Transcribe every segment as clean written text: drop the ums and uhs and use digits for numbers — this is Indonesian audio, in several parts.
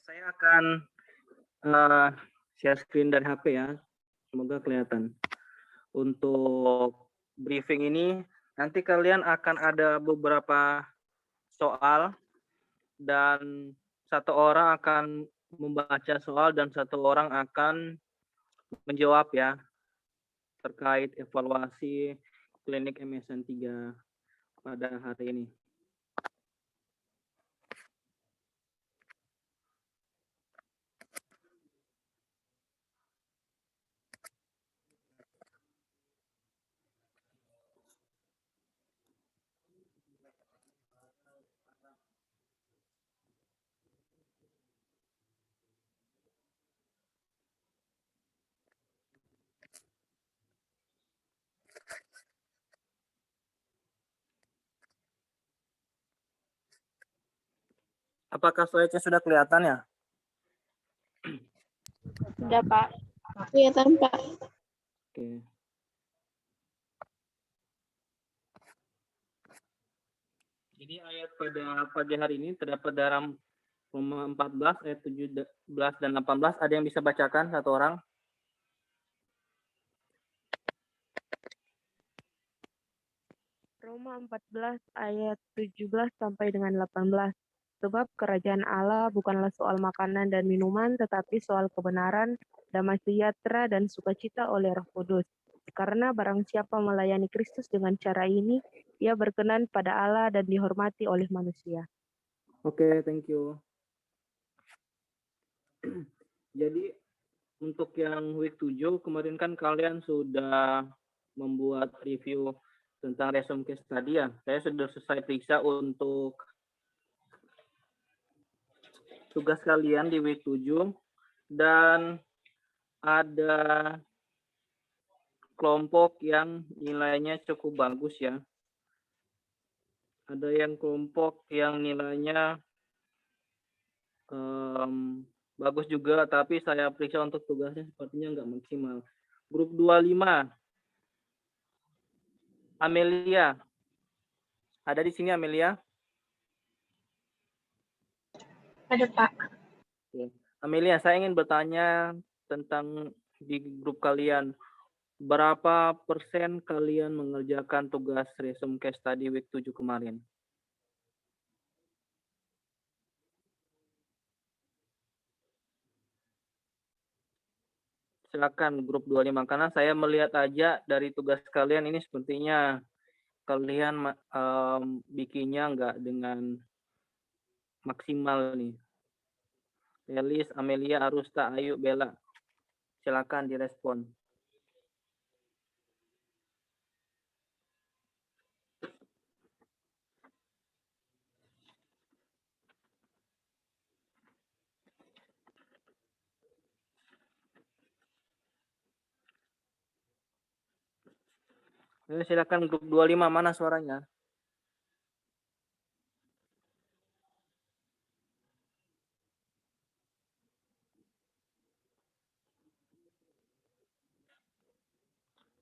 Saya akan eh, share screen dari HP ya. Semoga kelihatan. Untuk briefing ini, nanti kalian akan ada beberapa soal dan satu orang akan membaca soal dan satu orang akan menjawab ya terkait evaluasi klinik MSN 3 pada hari ini. Apakah slide-nya sudah kelihatan ya? Sudah, Pak. Kelihatan, Pak. Oke. Jadi ayat pada pagi hari ini terdapat dalam Roma 14 ayat 17 dan 18. Ada yang bisa bacakan satu orang? Roma 14 ayat 17 sampai dengan 18. Sebab kerajaan Allah bukanlah soal makanan dan minuman, tetapi soal kebenaran, damai sejahtera, dan sukacita oleh Roh Kudus. Karena barang siapa melayani Kristus dengan cara ini, ia berkenan pada Allah dan dihormati oleh manusia. Oke, thank you. Jadi untuk yang week 7 kemarin kan kalian sudah membuat review tentang resume case tadi ya. Saya sudah selesai periksa untuk tugas kalian di week 7 dan ada kelompok yang nilainya cukup bagus ya. Ada yang kelompok yang nilainya bagus juga, tapi saya periksa untuk tugasnya sepertinya nggak maksimal. Grup 25, Amelia. Ada di sini Amelia? Ada, Pak. Oke. Amelia, saya ingin bertanya tentang di grup kalian. Berapa persen kalian mengerjakan tugas resume case study week 7 kemarin? Silakan grup 25, karena saya melihat aja dari tugas kalian ini sepertinya kalian bikinnya nggak dengan maksimal nih. Elis, Amelia, Arusta, Ayu, Bella. Silakan direspon. Silakan grup 25, mana suaranya?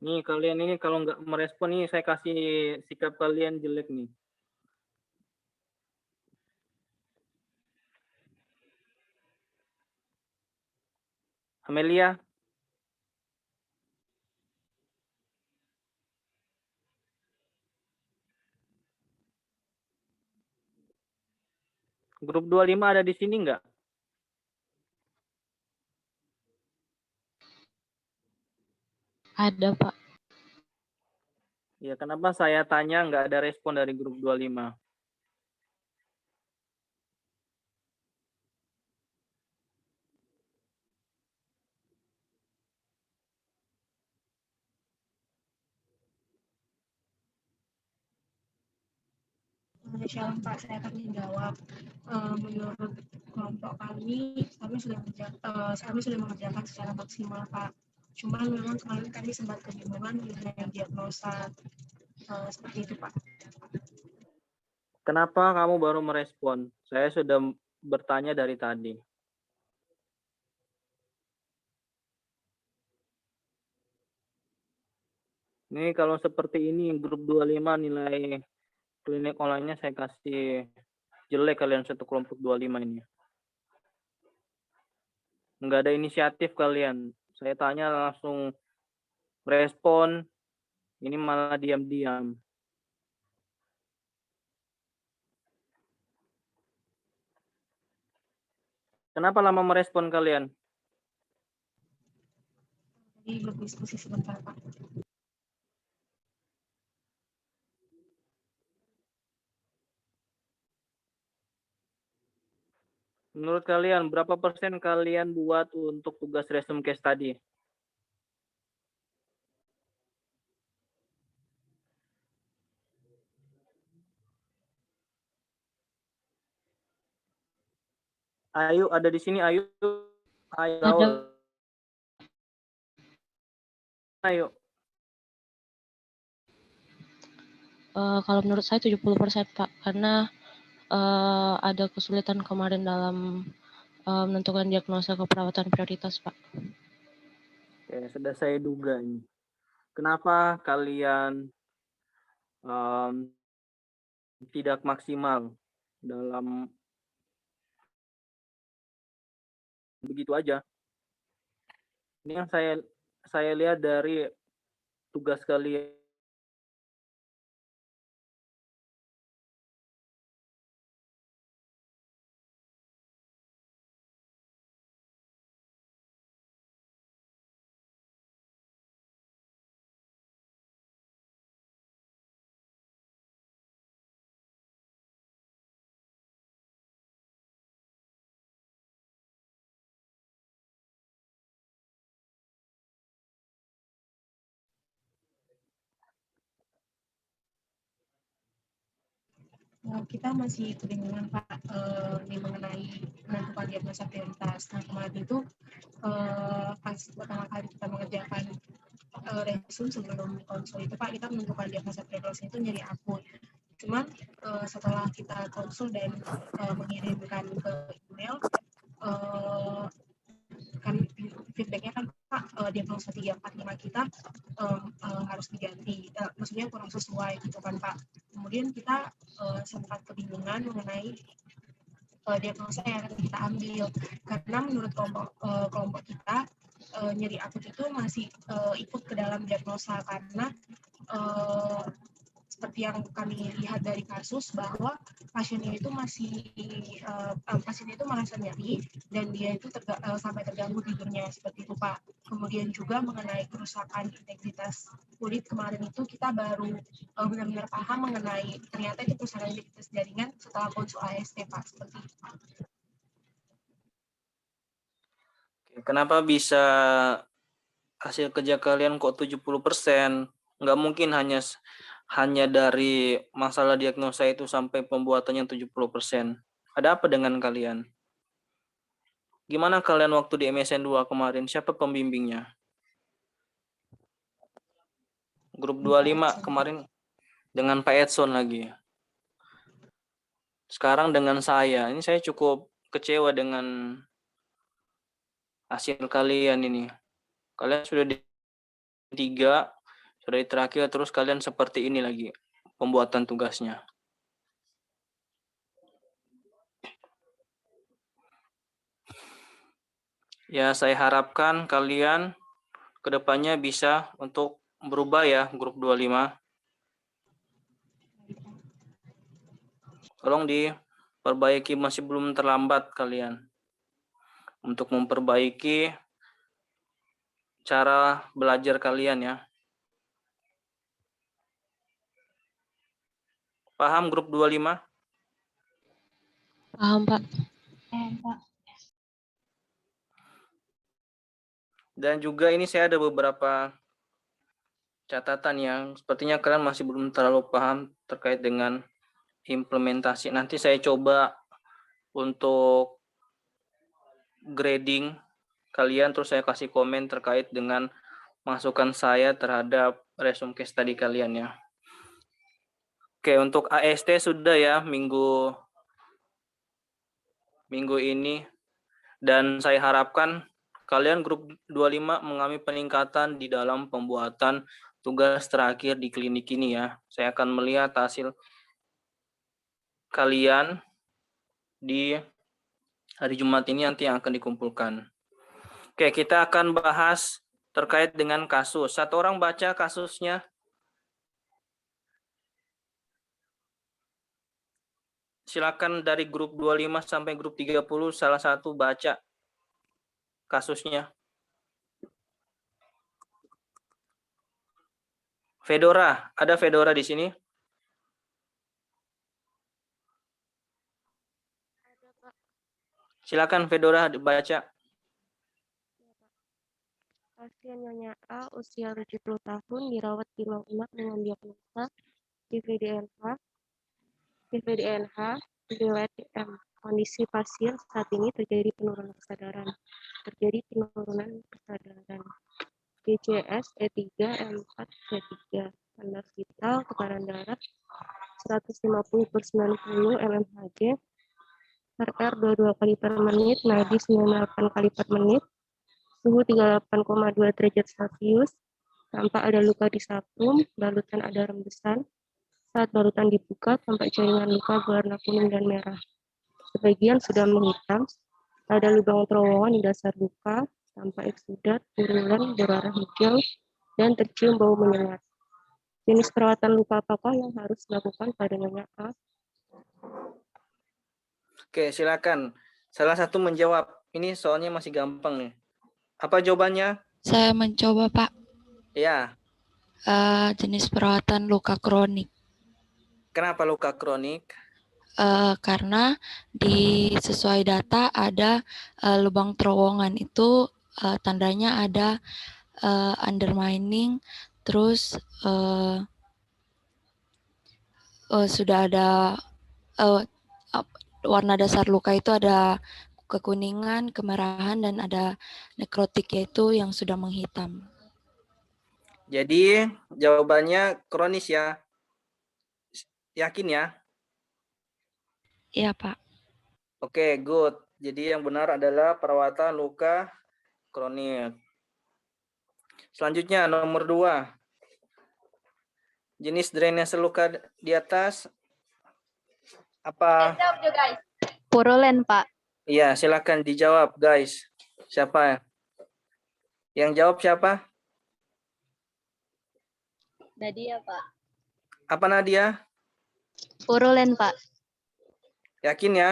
Nih kalian ini kalau nggak merespon nih saya kasih sikap kalian jelek nih. Amelia. Grup 25 ada di sini nggak? Ada, Pak. Ya, kenapa saya tanya nggak ada respon dari grup 25? Shalom Pak, saya akan menjawab. Menurut kelompok kami sudah mengerjakan secara maksimal Pak. Cuman memang kemarin kami sempat kebingungan dengan diagnosa seperti itu Pak. Kenapa kamu baru merespon? Saya sudah bertanya dari tadi. Nih kalau seperti ini grup 25 nilai klinik online-nya saya kasih jelek kalian satu kelompok 25 ini. nggak ada inisiatif kalian. Saya tanya langsung respon, ini malah diam-diam. Kenapa lama merespon kalian? Jadi berdiskusi sebentar, Pak. Menurut kalian, berapa persen kalian buat untuk tugas resume case tadi? Ayu ada di sini, Ayu. Ayu, Ada. Raul. Ayu. Kalau menurut saya 70%, Pak, karena ada kesulitan kemarin dalam menentukan diagnosa keperawatan prioritas, Pak. Oke, sudah saya duga ini. Kenapa kalian tidak maksimal dalam begitu aja? Ini yang saya lihat dari tugas kalian. Kita masih kebingungan, Pak, mengenai menentukan diagnosa prioritas. Nah, kemarin itu pas pertama kali kita mengerjakan resume sebelum konsul itu, Pak, kita menentukan diagnosa prioritas itu nyeri akut. Cuman setelah kita konsul dan mengirimkan ke email, kan feedbacknya kan, Pak, diagnosa 345 kita harus diganti, maksudnya kurang sesuai gitu kan, Pak. Kemudian kita sempat kebingungan mengenai diagnosa yang akan kita ambil, karena menurut kelompok kita nyeri akut itu masih ikut ke dalam diagnosa, karena seperti yang kami lihat dari kasus bahwa pasiennya itu pasiennya itu merasa nyeri dan dia itu sampai terganggu tidurnya, seperti itu, Pak. Kemudian juga mengenai kerusakan integritas kulit, kemarin itu kita baru benar-benar paham mengenai ternyata itu kerusakan integritas jaringan setelah konsul AST, Pak, seperti itu, Pak. Kenapa bisa hasil kerja kalian kok 70%? Nggak mungkin hanya dari masalah diagnosa itu sampai pembuatannya 70%. Ada apa dengan kalian? Gimana kalian waktu di MSN 2 kemarin? Siapa pembimbingnya? Grup 25 kemarin dengan Pak Edson lagi. Sekarang dengan saya. Ini saya cukup kecewa dengan hasil kalian ini. Kalian sudah di 3, sudah di terakhir, terus kalian seperti ini lagi pembuatan tugasnya. Ya, saya harapkan kalian kedepannya bisa untuk berubah ya, grup 25. Tolong diperbaiki, masih belum terlambat kalian untuk memperbaiki cara belajar kalian ya. Paham grup 25? Paham, Pak. Dan juga ini saya ada beberapa catatan yang sepertinya kalian masih belum terlalu paham terkait dengan implementasi. Nanti saya coba untuk grading kalian, terus saya kasih komen terkait dengan masukan saya terhadap resume case tadi kalian ya. Oke, untuk AST sudah ya minggu ini, dan saya harapkan kalian grup 25 mengalami peningkatan di dalam pembuatan tugas terakhir di klinik ini ya. Saya akan melihat hasil kalian di hari Jumat ini nanti yang akan dikumpulkan. Oke, kita akan bahas terkait dengan kasus. Satu orang baca kasusnya. Silakan dari grup 25 sampai grup 30 salah satu baca kasusnya. Fedora, ada Fedora di sini? Silakan Fedora baca. Pasien Nyonya A, usia 70 tahun, dirawat di ruang inap dengan diagnosa PVDNH, riwayat DM. Kondisi pasien saat ini terjadi penurunan kesadaran. DCS E3, M4, C3. Tanda vital, tekanan darah 150/90 mmHg, RR 22 kali per menit, nadi 98 kali per menit, suhu 38,2 derajat Celcius, tampak ada luka di saprum, balutan ada rembesan. Saat balutan dibuka, tampak jaringan luka berwarna kuning dan merah. Sebagian sudah menghitam, ada lubang terowongan di dasar luka, tampak eksudat, purulan, berwarna hijau, dan tercium bau menyengat. Jenis perawatan luka apakah yang harus dilakukan pada Nyonya A? Oke, silakan. Salah satu menjawab. Ini soalnya masih gampang nih. Apa jawabannya? Saya mencoba, Pak. Ya. Jenis perawatan luka kronik. Kenapa luka kronik? Karena sesuai data ada lubang terowongan itu tandanya ada undermining, terus sudah ada warna dasar luka itu ada kekuningan, kemerahan, dan ada nekrotik yaitu yang sudah menghitam. Jadi jawabannya kronis ya. Yakin ya? Iya, Pak. Oke, good. Jadi yang benar adalah perawatan luka kronik. Selanjutnya nomor 2. Jenis drainase luka di atas apa? Purulen, Pak. Iya, silakan dijawab, guys. Siapa? Yang jawab siapa? Nadia, Pak. Apa Nadia? Purulen, Pak. Yakin ya?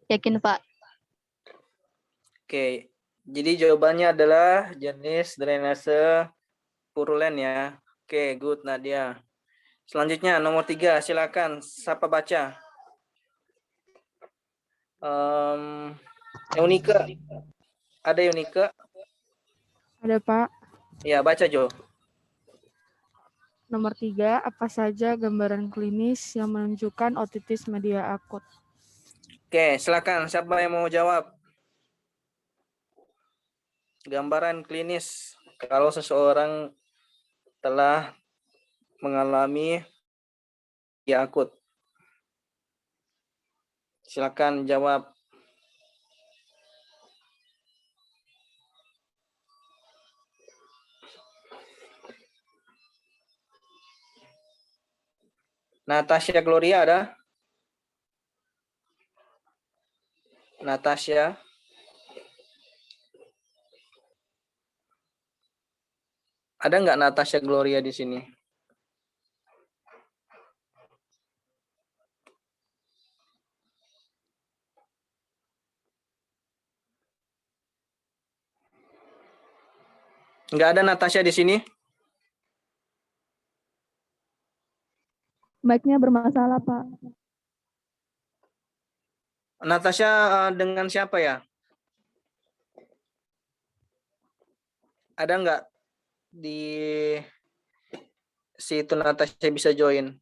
Yakin, Pak. Oke. Jadi jawabannya adalah jenis drainase purulen ya. Oke, good Nadia. Selanjutnya nomor 3, silakan. Siapa baca? Eunike. Ada Eunike? Ada, Pak. Ya, baca Jo. Nomor 3, apa saja gambaran klinis yang menunjukkan otitis media akut? Oke, silakan. Siapa yang mau jawab? Gambaran klinis kalau seseorang telah mengalami media akut. Silakan jawab. Natasha Gloria ada? Natasha. Ada nggak Natasha Gloria di sini? Nggak ada Natasha di sini? Mic-nya bermasalah, Pak. Natasha dengan siapa ya? Ada nggak di situ Natasha bisa join?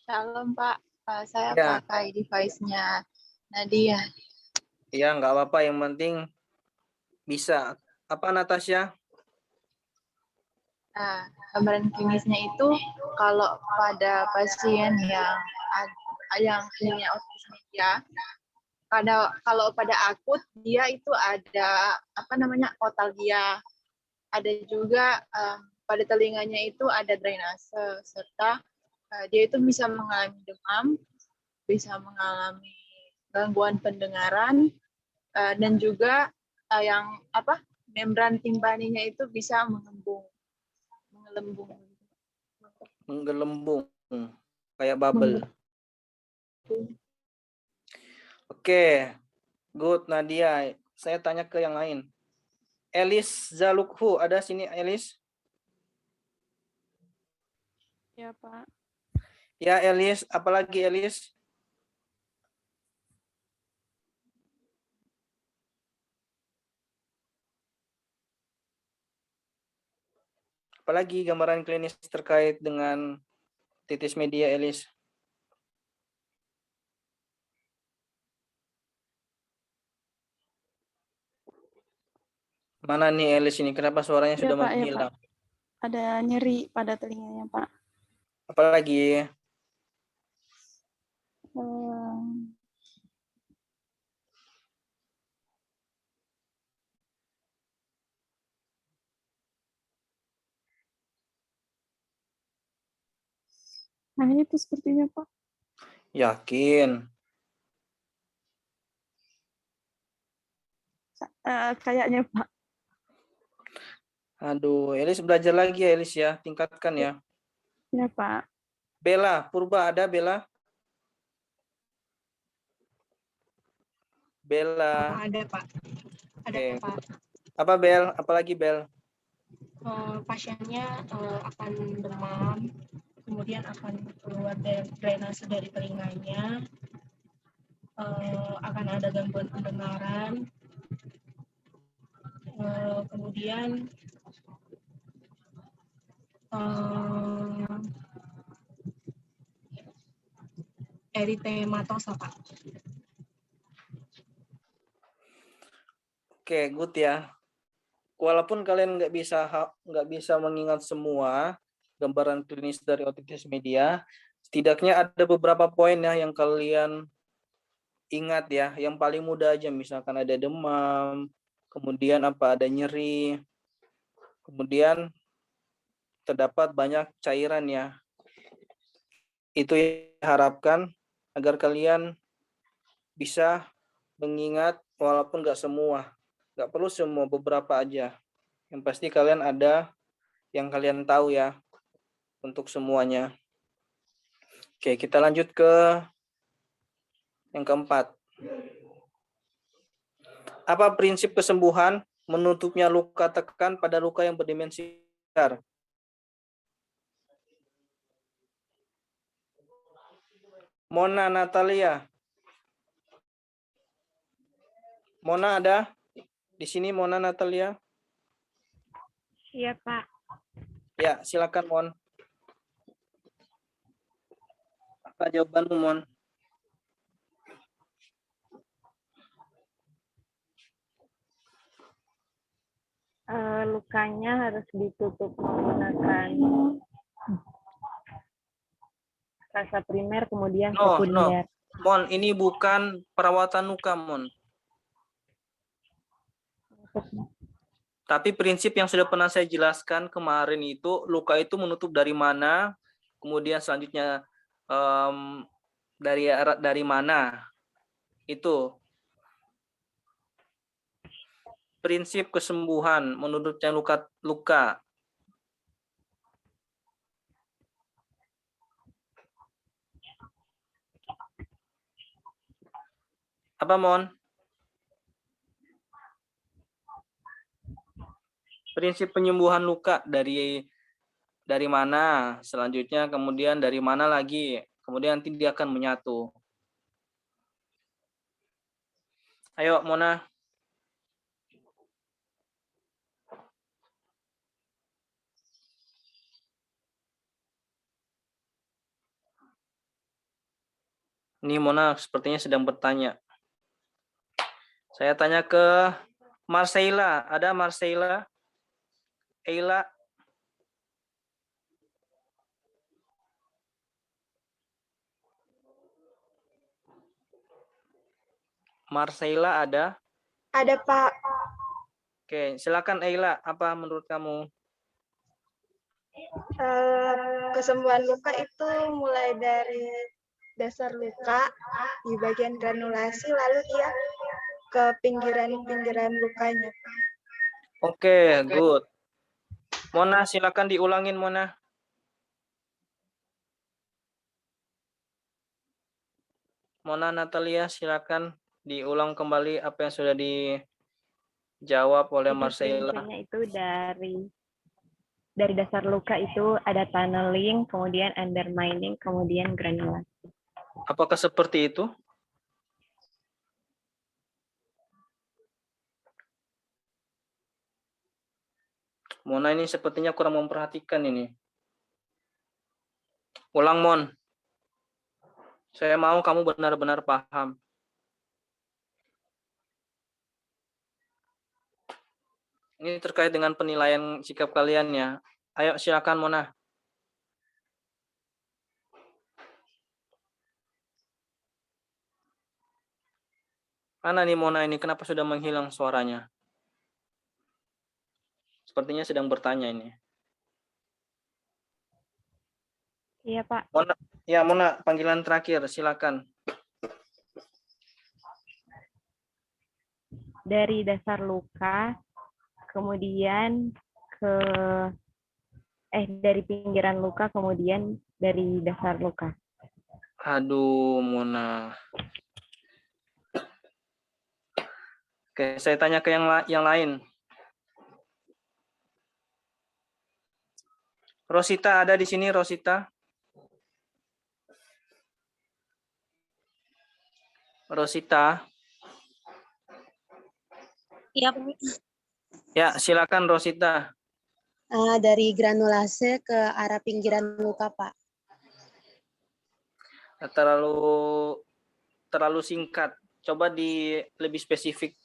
Shalom, Pak. Saya Ya. pakai device-nya Nadia. Ya, nggak apa-apa. Yang penting bisa. Apa Natasha? Nah, gambaran klinisnya itu kalau pada pasien yang punya otitis media, kalau pada akut dia itu ada otalgia, ada juga pada telinganya itu ada drainase, serta dia itu bisa mengalami demam, bisa mengalami gangguan pendengaran, dan juga yang membran timpaninya itu bisa menggelembung. Menggelembung kayak bubble. Oke, good Nadia. Saya tanya ke yang lain. Elis Zalukhu, ada sini Elis? Ya, Pak. Ya Elis, apalagi Elis? Apalagi gambaran klinis terkait dengan titis media Elis? Mana nih Elis ini? Kenapa suaranya Ya, sudah Pak, ya, menghilang? Pak. Ada nyeri pada telinganya, Pak. Apalagi? Nah, itu sepertinya, Pak. Yakin? Kayaknya, Pak. Aduh, Elis belajar lagi ya Elis ya, tingkatkan ya. Ya, Pak. Bella, Purba ada Bella? Bella. Ada Pak. Ada Oke. Pak. Apa Bel? Apalagi Bel? Pasiennya akan demam, kemudian akan keluar drainase dari telinganya, akan ada gangguan pendengaran, kemudian eritematosa, Pak. Oke, good ya. Walaupun kalian nggak bisa mengingat semua gambaran klinis dari otitis media, setidaknya ada beberapa poin ya yang kalian ingat ya. Yang paling mudah aja, misalkan ada demam, kemudian ada nyeri, kemudian terdapat banyak cairan ya. Itu yang diharapkan agar kalian bisa mengingat walaupun nggak semua. Nggak perlu semua, beberapa aja. Yang pasti kalian ada yang kalian tahu ya untuk semuanya. Oke, kita lanjut ke yang keempat. Apa prinsip kesembuhan menutupnya luka tekan pada luka yang berdimensi besar? Mona Natalia. Mona ada? Di sini Mona Natalia? Iya, Pak. Ya, silakan Mon. Apa jawabanmu, Mon? Lukanya harus ditutup menggunakan rasa primer kemudian sekunder. Mon, ini bukan perawatan luka, Mon. Tapi prinsip yang sudah pernah saya jelaskan kemarin itu, luka itu menutup dari mana, kemudian selanjutnya dari mana. Itu prinsip kesembuhan menutupnya luka. Apa, Mon? Prinsip penyembuhan luka dari mana, selanjutnya kemudian dari mana lagi, kemudian nanti dia akan menyatu. Ayo, Mona. Ini Mona sepertinya sedang bertanya. Saya tanya ke Marcella. Ada Marcella? Eila? Marcella ada? Ada, Pak. Oke, silakan Eila. Apa menurut kamu? Kesembuhan luka itu mulai dari dasar luka di bagian granulasi, lalu dia ke pinggiran-pinggiran lukanya. Oke, good. Mona, silakan diulangin, Mona. Mona Natalia, silakan diulang kembali apa yang sudah dijawab oleh Jadi Marcella. prinsipnya itu dari dasar luka itu ada tunneling, kemudian undermining, kemudian granulasi. Apakah seperti itu? Mona ini sepertinya kurang memperhatikan ini. Ulang, Mon. Saya mau kamu benar-benar paham. Ini terkait dengan penilaian sikap kalian ya. Ayo silakan Mona. Mana nih Mona ini? Kenapa sudah menghilang suaranya? Sepertinya sedang bertanya ini. Iya, Pak. Mona, ya Mona, panggilan terakhir, silakan. Dari dasar luka, kemudian dari pinggiran luka, kemudian dari dasar luka. Aduh, Mona. Oke, saya tanya ke yang lain. Rosita ada di sini, Rosita? Rosita? Iya, Ya, silakan Rosita. dari granulase ke arah pinggiran luka, Pak. Terlalu singkat. Coba lebih spesifik.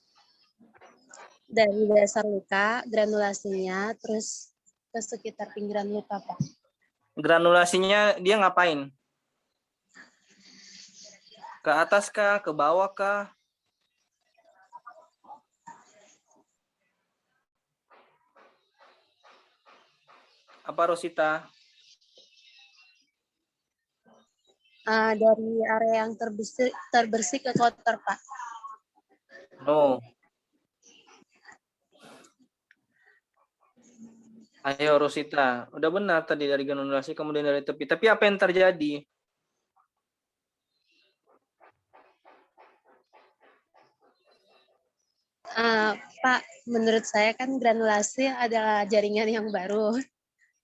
Dari dasar luka, granulasinya, terus ke sekitar pinggiran luka, Pak. Granulasinya dia ngapain? Ke atas kah? Ke bawah kah? Apa Rosita? Dari area yang terbersih ke kotor, Pak. No. Ayo Rosita, udah benar tadi dari granulasi kemudian dari tepi. Tapi apa yang terjadi? Pak, menurut saya kan granulasi adalah jaringan yang baru.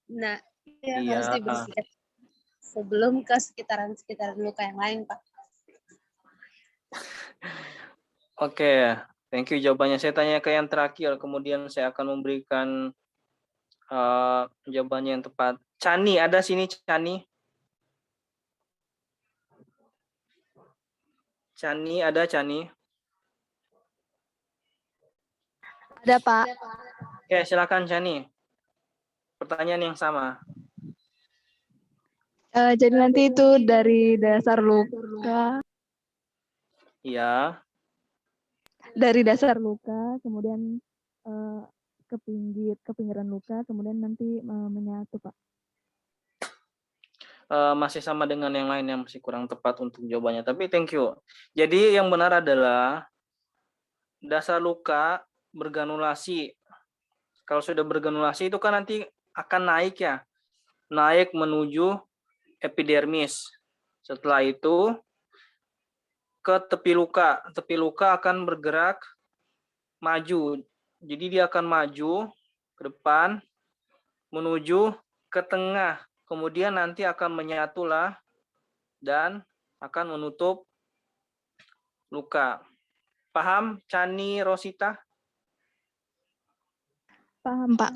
Nah, Iya. harus dibersihkan sebelum ke sekitaran luka yang lain, Pak. Oke, thank you jawabannya. Saya tanya ke yang terakhir, kemudian saya akan memberikan jawabannya yang tepat. Chani, ada sini Chani? Chani, ada Chani? Ada, Pak. Oke, silakan Chani. Pertanyaan yang sama. Jadi nanti itu dari dasar luka, Iya. dari dasar luka, kemudian ke pinggiran luka, kemudian nanti menyatu, Pak. Masih sama dengan yang lain yang masih kurang tepat untuk jawabannya. Tapi thank you. Jadi yang benar adalah dasar luka bergranulasi. Kalau sudah bergranulasi itu kan nanti akan naik ya. Naik menuju epidermis. Setelah itu ke tepi luka. Tepi luka akan bergerak maju. Jadi dia akan maju ke depan menuju ke tengah. Kemudian nanti akan menyatulah dan akan menutup luka. Paham, Chani, Rosita? Paham, Pak.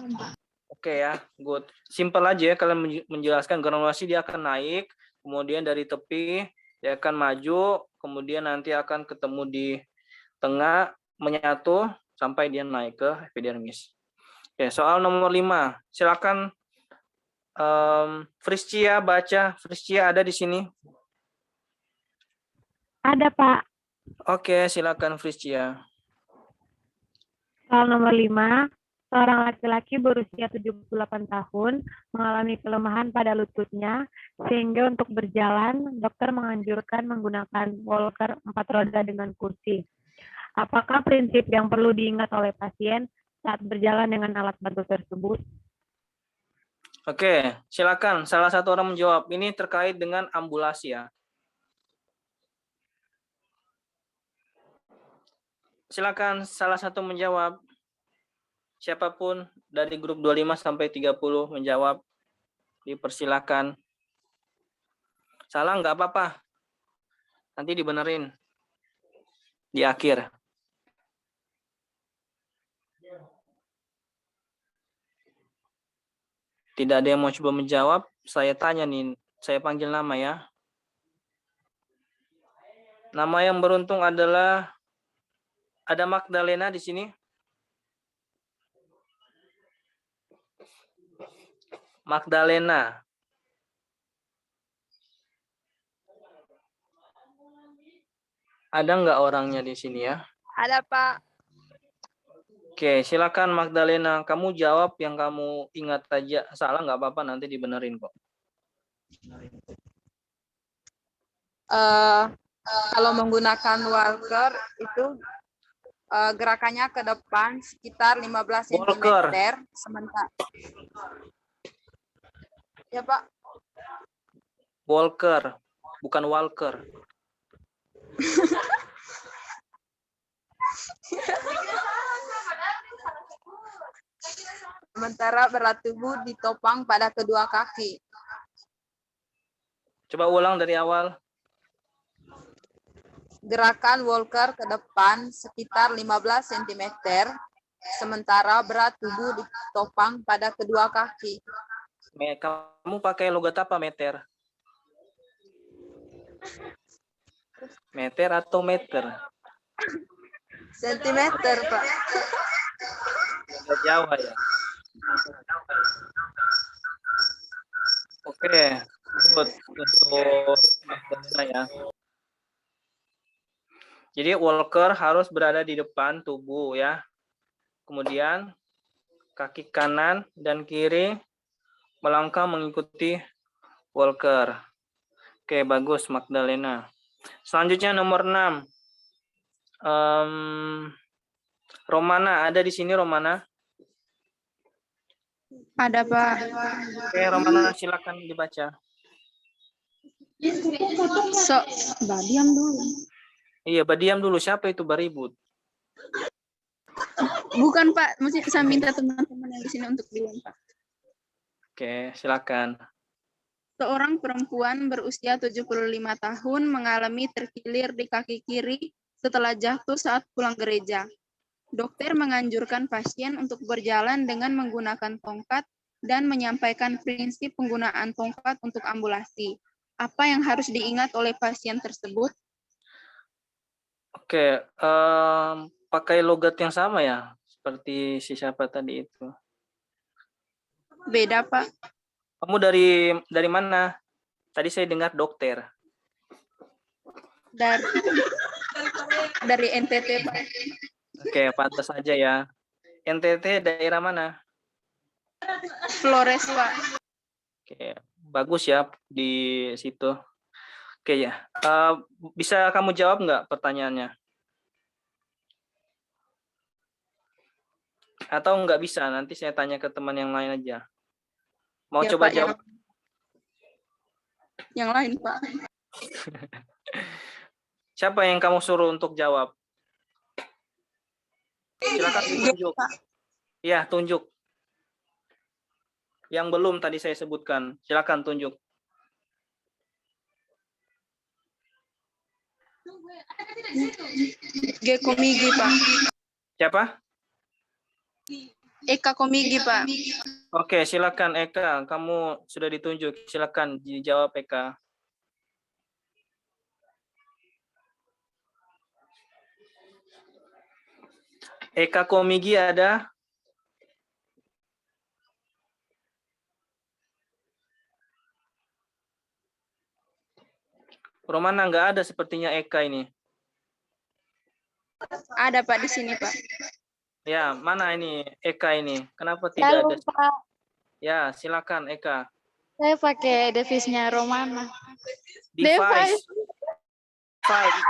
Oke ya, good. Simple aja ya kalian menjelaskan granulasi dia akan naik, kemudian dari tepi dia akan maju, kemudian nanti akan ketemu di tengah, menyatu sampai dia naik ke epidermis. Oke, soal nomor 5. Silakan Friscia baca. Friscia ada di sini? Ada, Pak. Oke, silakan Friscia. Soal nomor 5. Seorang laki-laki berusia 78 tahun mengalami kelemahan pada lututnya, sehingga untuk berjalan, dokter menganjurkan menggunakan walker 4 roda dengan kursi. Apakah prinsip yang perlu diingat oleh pasien saat berjalan dengan alat bantu tersebut? Oke, silakan salah satu orang menjawab. Ini terkait dengan ambulasi ya. Silakan salah satu menjawab. Siapapun dari grup 25 sampai 30 menjawab. Dipersilakan. Salah nggak apa-apa. Nanti dibenerin di akhir. Tidak ada yang mau coba menjawab. Saya tanya nih, saya panggil nama ya. Nama yang beruntung adalah ada Magdalena di sini. Magdalena. Ada nggak orangnya di sini ya? Ada, Pak. Oke, silakan Magdalena. Kamu jawab yang kamu ingat aja. Salah nggak apa-apa, nanti dibenerin kok. Kalau menggunakan walker itu gerakannya ke depan sekitar 15 cm. Walker. Sementara. Ya, Pak. Walker, bukan Walker. Sementara berat tubuh ditopang pada kedua kaki. Coba ulang dari awal. Gerakan walker ke depan sekitar 15 cm. Sementara berat tubuh ditopang pada kedua kaki. Kamu pakai logat apa, meter? Meter atau meter? Sentimeter, Pak. Logat Jawa ya. Oke, good untuk Magdalena ya. Jadi walker harus berada di depan tubuh ya. Kemudian kaki kanan dan kiri melangkah mengikuti walker. Oke, bagus Magdalena. Selanjutnya nomor 6. Romana, ada di sini Romana? Ada, Pak. Oke, Romana silakan dibaca. Diam dulu. Iya, diam dulu. Siapa itu baribut? Bukan, Pak. Mesti saya minta teman-teman yang di sini untuk bilang, Pak. Oke, silakan. Seorang perempuan berusia 75 tahun mengalami terkilir di kaki kiri setelah jatuh saat pulang gereja. Dokter menganjurkan pasien untuk berjalan dengan menggunakan tongkat dan menyampaikan prinsip penggunaan tongkat untuk ambulasi. Apa yang harus diingat oleh pasien tersebut? Oke, pakai logat yang sama ya, seperti si siapa tadi itu. Beda, Pak. Kamu dari mana? Tadi saya dengar dokter. Dari NTT, Pak. Oke, pantas saja ya. NTT daerah mana? Flores, Pak. Oke, bagus ya di situ. Oke ya, bisa kamu jawab nggak pertanyaannya? Atau nggak bisa? Nanti saya tanya ke teman yang lain aja. Mau Ya, coba Pak, jawab? Yang lain, Pak. Siapa yang kamu suruh untuk jawab? Silakan ditunjuk. Ya, tunjuk. Yang belum tadi saya sebutkan. Silakan tunjuk. G. Komigi, Pak. Siapa? Eka Komigi, Pak. Oke, silakan Eka. Kamu sudah ditunjuk. Silakan dijawab Eka. Eka Komigi ada? Romana nggak ada sepertinya Eka ini. Ada, Pak, di sini, Pak. Ya, mana ini Eka ini? Kenapa Saya tidak ada? lupa. Ya, silakan Eka. Saya pakai devisnya Romana. Device. Device.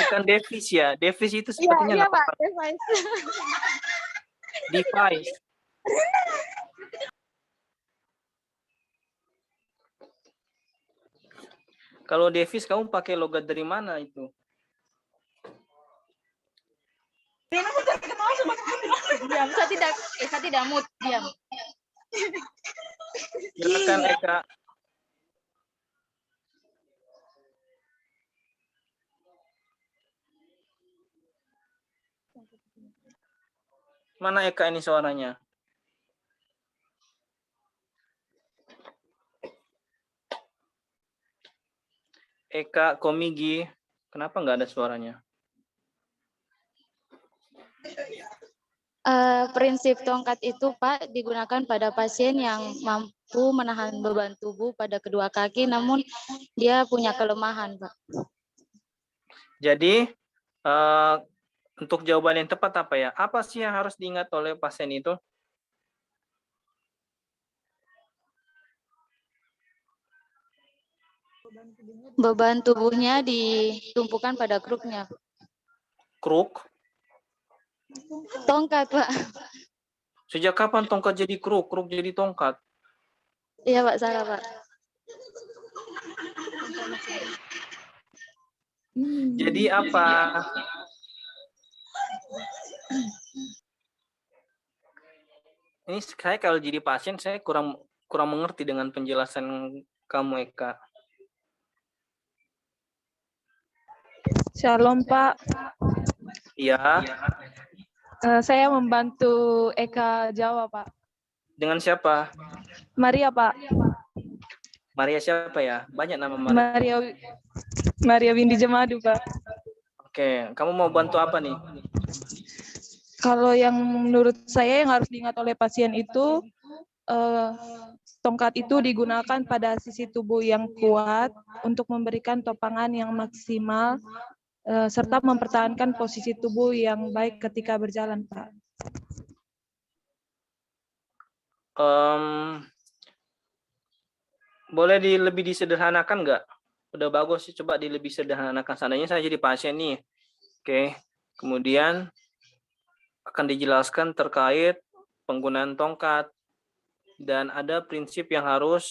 Bukan devis ya. Devis itu sepertinya Iya, nama Pak, device. device. Kalau devis kamu pakai logat dari mana itu? Diam, saya tidak mood, diam. Silakan Eka. Mana Eka ini suaranya? Eka Komigi, kenapa nggak ada suaranya? Prinsip tongkat itu, Pak, digunakan pada pasien yang mampu menahan beban tubuh pada kedua kaki, namun dia punya kelemahan, Pak. Jadi, untuk jawaban yang tepat apa ya? Apa sih yang harus diingat oleh pasien itu? Beban tubuhnya ditumpukan pada kruknya. Kruk? Tongkat, Pak. Sejak kapan tongkat jadi kruk? Kruk jadi tongkat? Iya, Pak, salah, Pak. Jadi apa? Ini saya kalau jadi pasien, saya kurang mengerti dengan penjelasan kamu, Eka. Shalom, Pak. Iya. Saya membantu Eka Jawa, Pak. Dengan siapa? Maria, Pak. Maria siapa ya? Banyak nama Maria. Maria Windy Jemadu, Pak. Oke, kamu mau bantu apa nih? Kalau yang menurut saya yang harus diingat oleh pasien itu, tongkat itu digunakan pada sisi tubuh yang kuat untuk memberikan topangan yang maksimal, serta mempertahankan posisi tubuh yang baik ketika berjalan, Pak. Boleh lebih disederhanakan nggak? Udah bagus sih, coba lebih sederhanakan. Seandainya saya jadi pasien nih, oke. Kemudian akan dijelaskan terkait penggunaan tongkat dan ada prinsip yang harus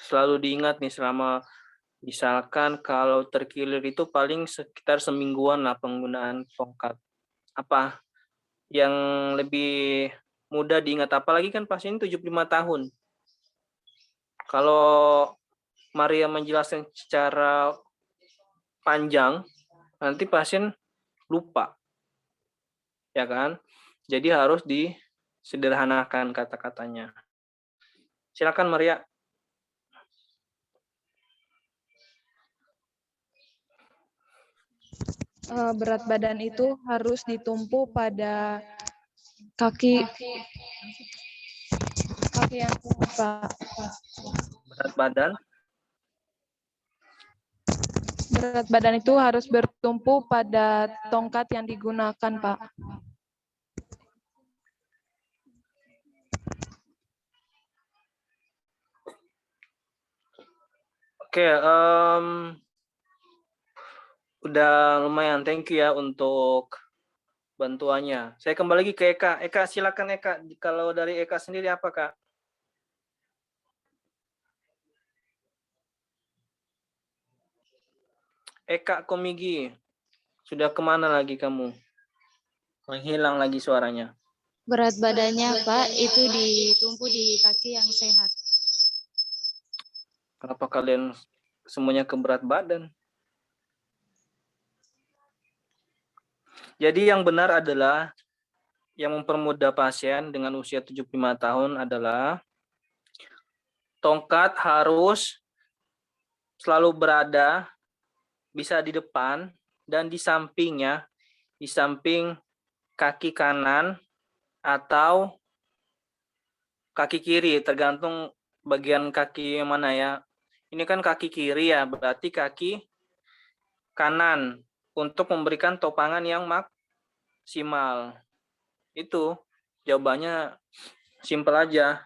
selalu diingat nih selama misalkan kalau terkilir itu paling sekitar semingguan lah penggunaan tongkat. Apa yang lebih mudah diingat, apalagi kan pasien 75 tahun. Kalau Maria menjelaskan secara panjang, nanti pasien lupa. Ya kan? Jadi harus disederhanakan kata-katanya. Silakan Maria. Berat badan itu harus ditumpu pada kaki yang kuat, Pak. Berat badan? Berat badan itu harus bertumpu pada tongkat yang digunakan, Pak. Oke, udah lumayan, thank you ya untuk bantuannya. Saya kembali lagi ke Eka. Eka, silakan Eka. Kalau dari Eka sendiri apa, Kak? Eka Komigi, sudah kemana lagi kamu? Menghilang lagi suaranya. Berat badannya, Pak, itu ditumpu di kaki yang sehat. Kenapa kalian semuanya ke berat badan? Jadi yang benar adalah yang mempermudah pasien dengan usia 75 tahun adalah tongkat harus selalu berada bisa di depan dan di sampingnya, di samping kaki kanan atau kaki kiri, tergantung bagian kaki yang mana ya. Ini kan kaki kiri ya, berarti kaki kanan untuk memberikan topangan yang maksimal. Itu jawabannya simpel aja.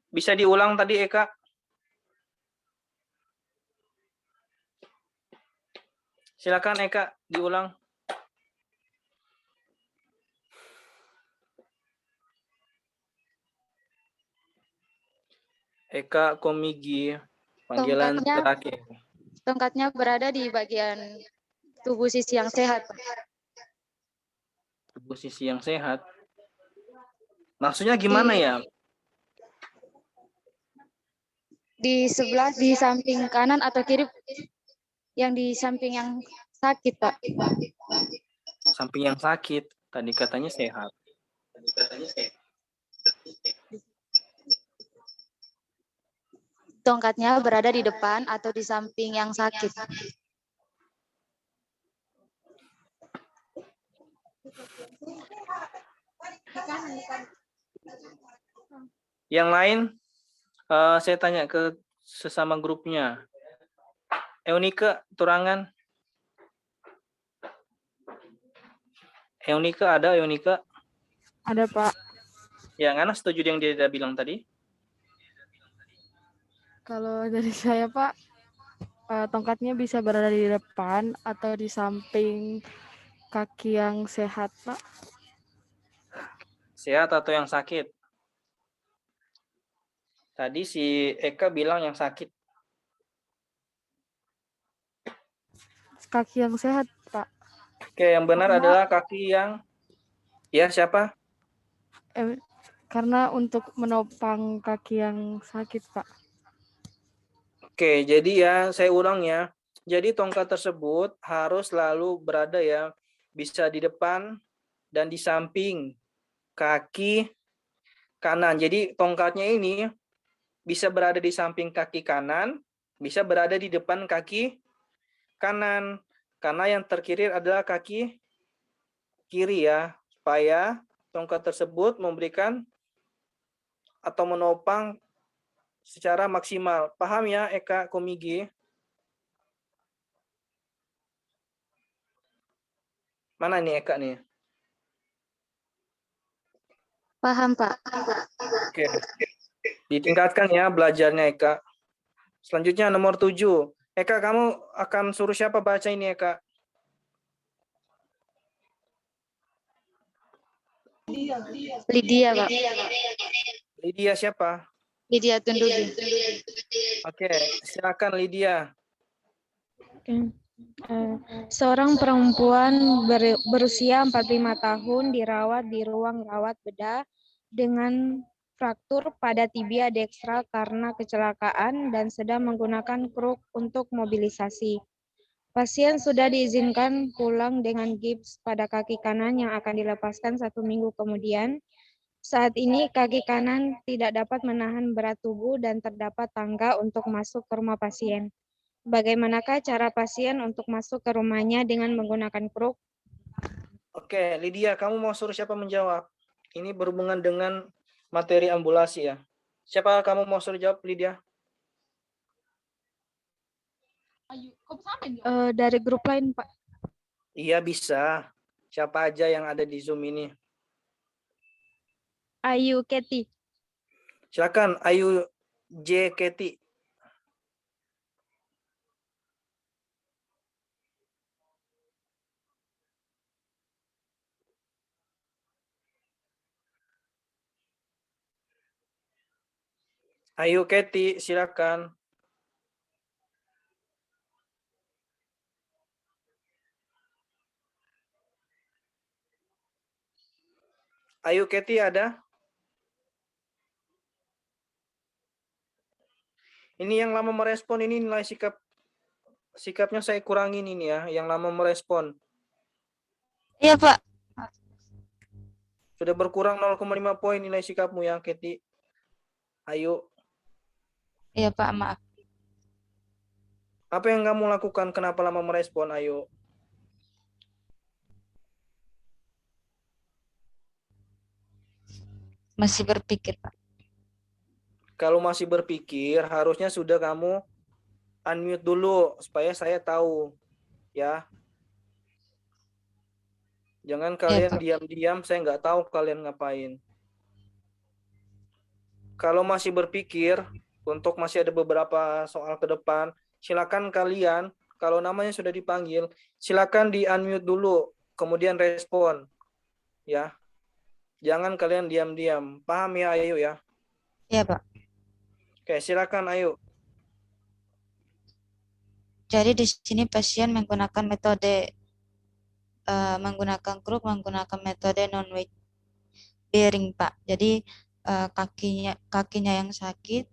Bisa diulang tadi Eka? Silakan Eka, diulang. Eka Komigi, panggilan Tongkatnya terakhir. Tongkatnya berada di bagian tubuh sisi yang sehat, Pak. Tubuh sisi yang sehat. Maksudnya gimana ya? Di sebelah, di samping kanan atau kiri, yang di samping yang sakit, Pak. Samping yang sakit, tadi katanya sehat. Tongkatnya berada di depan atau di samping yang sakit. Yang lain, saya tanya ke sesama grupnya. Eunika, Turangan. Eunika ada, Eunika? Ada, Pak. Ya, Ngana setuju yang dia bilang tadi? Kalau dari saya, Pak, tongkatnya bisa berada di depan atau di samping kaki yang sehat, Pak. Sehat atau yang sakit? Tadi si Eka bilang yang sakit. Kaki yang sehat, Pak. Oke, yang benar adalah kaki yang... Ya, siapa? Karena untuk menopang kaki yang sakit, Pak. Oke, jadi ya, saya ulang ya. Jadi tongkat tersebut harus selalu berada ya, bisa di depan dan di samping kaki kanan. Jadi tongkatnya ini bisa berada di samping kaki kanan, bisa berada di depan kaki kanan. Karena yang terkiri adalah kaki kiri ya, supaya tongkat tersebut memberikan atau menopang secara maksimal. Paham ya Eka Komigi? Mana nih Eka nih? Paham, Pak. Oke. Ditingkatkan ya belajarnya Eka. Selanjutnya nomor 7. Eka, kamu akan suruh siapa baca ini Eka? Lydia, Pak. Lydia siapa? Lydia Tundubi. Oke, silakan Lydia. Seorang perempuan berusia 45 tahun dirawat di ruang rawat bedah dengan fraktur pada tibia dekstra karena kecelakaan dan sedang menggunakan kruk untuk mobilisasi. Pasien sudah diizinkan pulang dengan gips pada kaki kanan yang akan dilepaskan 1 minggu kemudian. Saat ini kaki kanan tidak dapat menahan berat tubuh dan terdapat tangga untuk masuk ke rumah pasien. Bagaimanakah cara pasien untuk masuk ke rumahnya dengan menggunakan kruk? Oke, Lydia, kamu mau suruh siapa menjawab? Ini berhubungan dengan materi ambulasi ya. Siapa kamu mau suruh jawab, Lydia? Dari grup lain, Pak. Iya, bisa. Siapa aja yang ada di Zoom ini? Ayu Keti. Silakan, Ayu J. Keti. Ayu Keti, silakan. Ayu Keti ada? Ini yang lama merespon ini nilai sikapnya saya kurangin ini ya, yang lama merespon. Iya, Pak. Sudah berkurang 0,5 poin nilai sikapmu ya, Keti. Ayo. Iya, Pak, maaf. Apa yang kamu lakukan? Kenapa lama merespon? Ayo. Masih berpikir, Pak. Kalau masih berpikir, harusnya sudah kamu unmute dulu supaya saya tahu, ya. Jangan kalian Pak. diam-diam, saya nggak tahu kalian ngapain. Kalau masih berpikir, untuk masih ada beberapa soal ke depan, silakan kalian, kalau namanya sudah dipanggil, silakan di-unmute dulu, kemudian respon. Ya. Jangan kalian diam-diam. Paham ya, Ayu ya? Iya, Pak. Oke, silakan Ayu. Jadi di sini pasien menggunakan metode menggunakan kruk, menggunakan metode non-weight bearing, Pak. Jadi kakinya yang sakit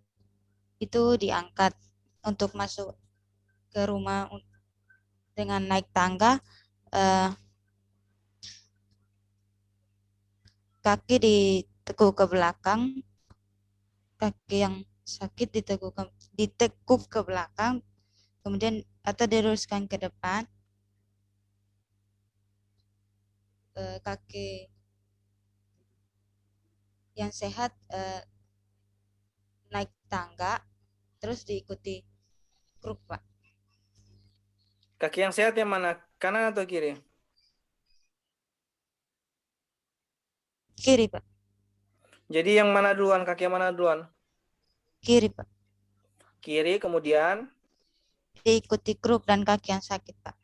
itu diangkat untuk masuk ke rumah dengan naik tangga. Kaki ditekuk ke belakang, kaki yang sakit ditekuk ke belakang, kemudian atau diluruskan ke depan. Kaki yang sehat naik tangga, terus diikuti kruk, Pak. Kaki yang sehat yang mana? Kanan atau kiri? Kiri, Pak. Jadi yang mana duluan? Kaki yang mana duluan? Kiri, Pak. Kiri, kemudian? Diikuti kruk dan kaki yang sakit, Pak.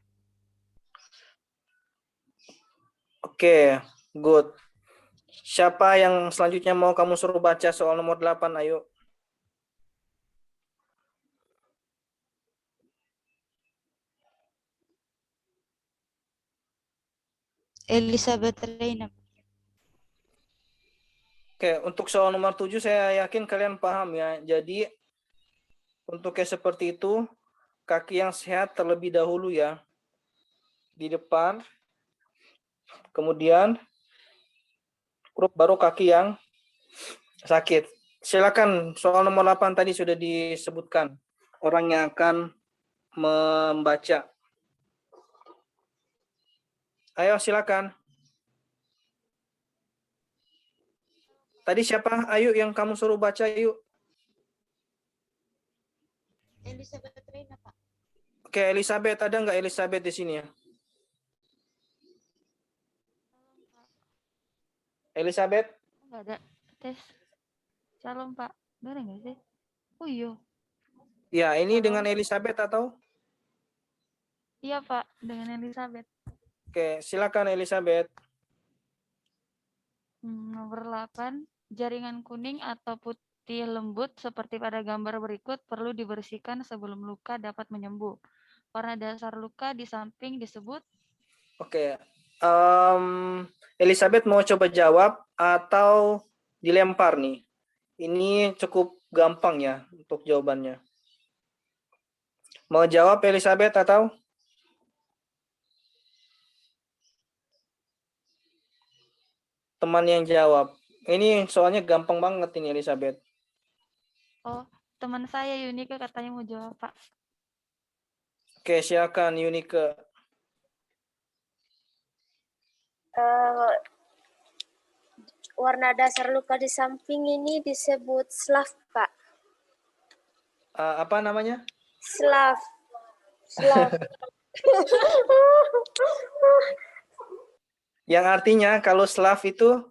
Oke, good. Siapa yang selanjutnya mau kamu suruh baca soal nomor 8, ayo. Elizabeth Reina. Oke, untuk soal nomor 7 saya yakin kalian paham ya. Jadi untuk yang seperti itu, kaki yang sehat terlebih dahulu ya. Di depan. Kemudian kruk, baru kaki yang sakit. Silakan, soal nomor 8 tadi sudah disebutkan. Orang yang akan membaca. Ayo silakan. Tadi siapa? Ayu yang kamu suruh baca, yuk. Elizabeth Reina, Pak. Oke, Elizabeth, ada nggak Elizabeth di sini ya? Elizabeth? Nggak ada. Tes. Shalom, Pak. Bener nggak sih? Oh iya. Ya, ini Shalom. dengan Elizabeth atau? Iya, Pak. Dengan Elizabeth. Oke, silakan Elizabeth. Nomor 8. Jaringan kuning atau putih lembut seperti pada gambar berikut perlu dibersihkan sebelum luka dapat menyembuh. Warna dasar luka di samping disebut. Oke. Elizabeth mau coba jawab atau dilempar nih? Ini cukup gampang ya untuk jawabannya. Mau jawab Elizabeth atau? Teman yang jawab. Ini soalnya gampang banget ini Elizabeth. Oh, teman saya Yunike katanya mau jawab, Pak. Oke, silakan Yunike. Warna dasar luka di samping ini disebut slav, Pak. Apa namanya? Slav. Yang artinya kalau slav itu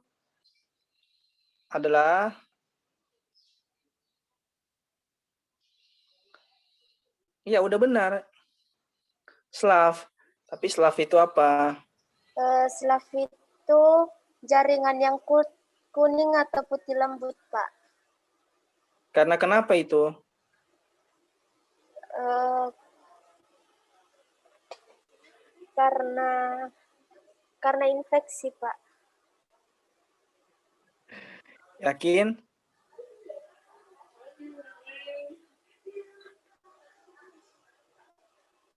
adalah ya udah benar. Slav. Tapi slav itu apa? Slav itu jaringan yang kuning atau putih lembut, Pak. Karena kenapa itu? Karena infeksi, Pak. Yakin?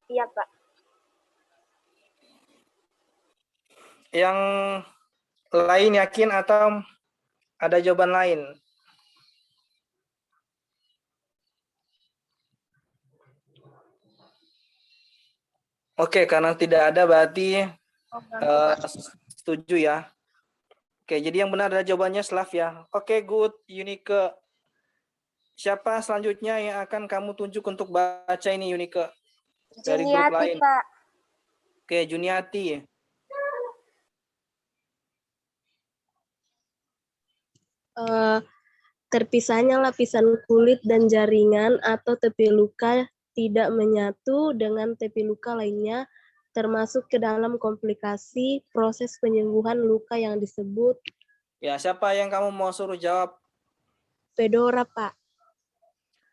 Iya, Pak. Yang lain yakin atau ada jawaban lain? Oke, karena tidak ada berarti setuju ya. Oke, jadi yang benar adalah jawabannya Slav ya. Oke, good, Yunike. Siapa selanjutnya yang akan kamu tunjuk untuk baca ini, Yunike? Dari grup lain. Pak. Oke, Juniati. terpisahnya lapisan kulit dan jaringan atau tepi luka tidak menyatu dengan tepi luka lainnya, termasuk ke dalam komplikasi proses penyembuhan luka yang disebut. Ya, siapa yang kamu mau suruh jawab? Fedora, Pak.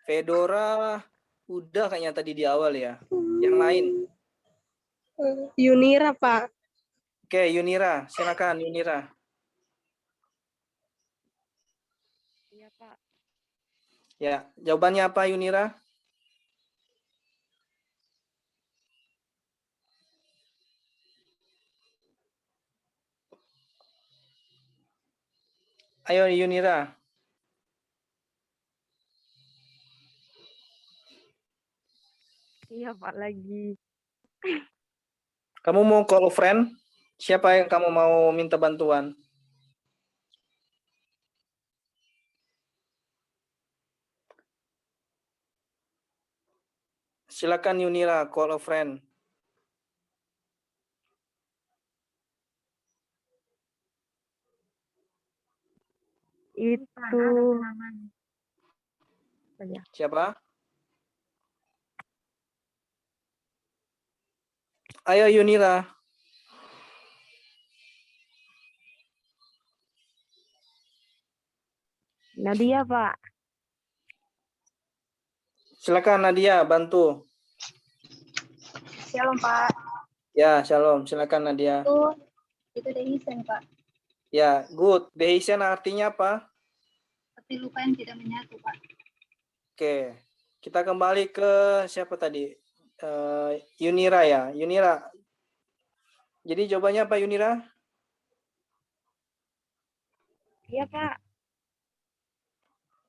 Fedora, udah kayaknya tadi di awal ya. Yang lain? Yunira, Pak. Oke, Yunira. Silakan, Yunira. Iya, Pak. Ya, jawabannya apa, Yunira? Ayo, Yunira. Iya, Pak, lagi. Kamu mau call friend? Siapa yang kamu mau minta bantuan? Silakan Yunira, call a friend. Itu Siapa? Ayo Yunira. Nadia, Pak. Silakan Nadia, bantu. Shalom, Pak. Ya, shalom. Silakan Nadia. Itu dehiscen, Pak. Ya, good. Dehiscen artinya apa? Tepi luka yang tidak menyatu, Pak. Oke. Kita kembali ke siapa tadi? Yunira ya. Yunira. Jadi jawabannya apa Yunira? Iya, Pak.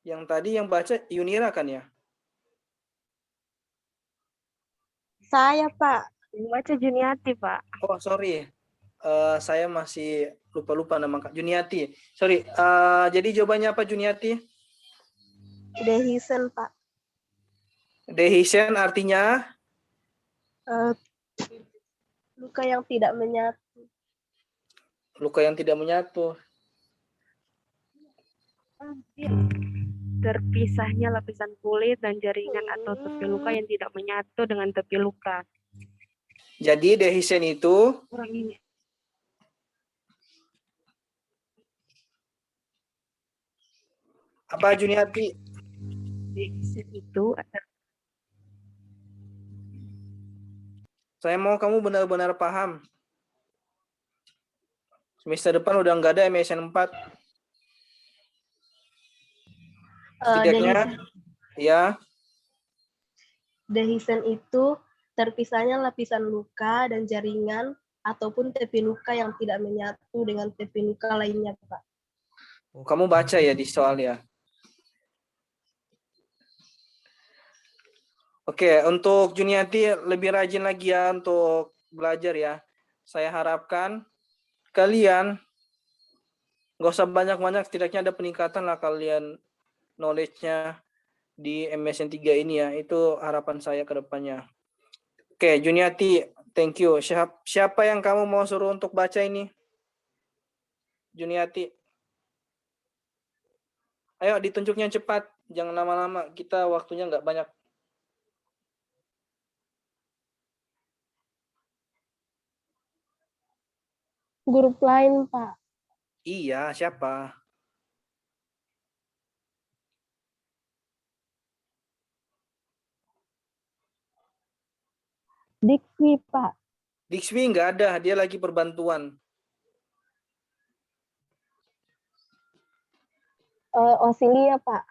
Yang tadi yang baca Yunira kan ya? Saya, Pak. Yang baca Juniati, Pak. Oh, sorry. Saya masih lupa nama Kak Juniati. Sorry. Jadi jawabannya apa Juniati? Dehiscen, Pak. Dehiscen artinya? Luka yang tidak menyatu. Luka yang tidak menyatu. Terpisahnya lapisan kulit dan jaringan atau tepi luka yang tidak menyatu dengan tepi luka. Jadi dehiscen itu Kurang ini. apa Juniati? Dehiscen itu Saya mau kamu benar-benar paham. Semester depan udah nggak ada MSN 4. Setidaknya, ya. Dehiscen itu terpisahnya lapisan luka dan jaringan ataupun tepi luka yang tidak menyatu dengan tepi luka lainnya, Pak. Kamu baca ya di soal ya. Oke, untuk Juniati lebih rajin lagi ya untuk belajar ya. Saya harapkan kalian nggak usah banyak-banyak, setidaknya ada peningkatan lah kalian knowledge-nya di MSN 3 ini ya. Itu harapan saya ke depannya. Oke, Juniati, thank you. Siapa yang kamu mau suruh untuk baca ini? Juniati. Ayo ditunjuknya cepat, jangan lama-lama. Kita waktunya nggak banyak. Grup lain, Pak. Iya, siapa? Dikwi, Pak. Dixwi nggak ada, dia lagi perbantuan. Osilia, Pak.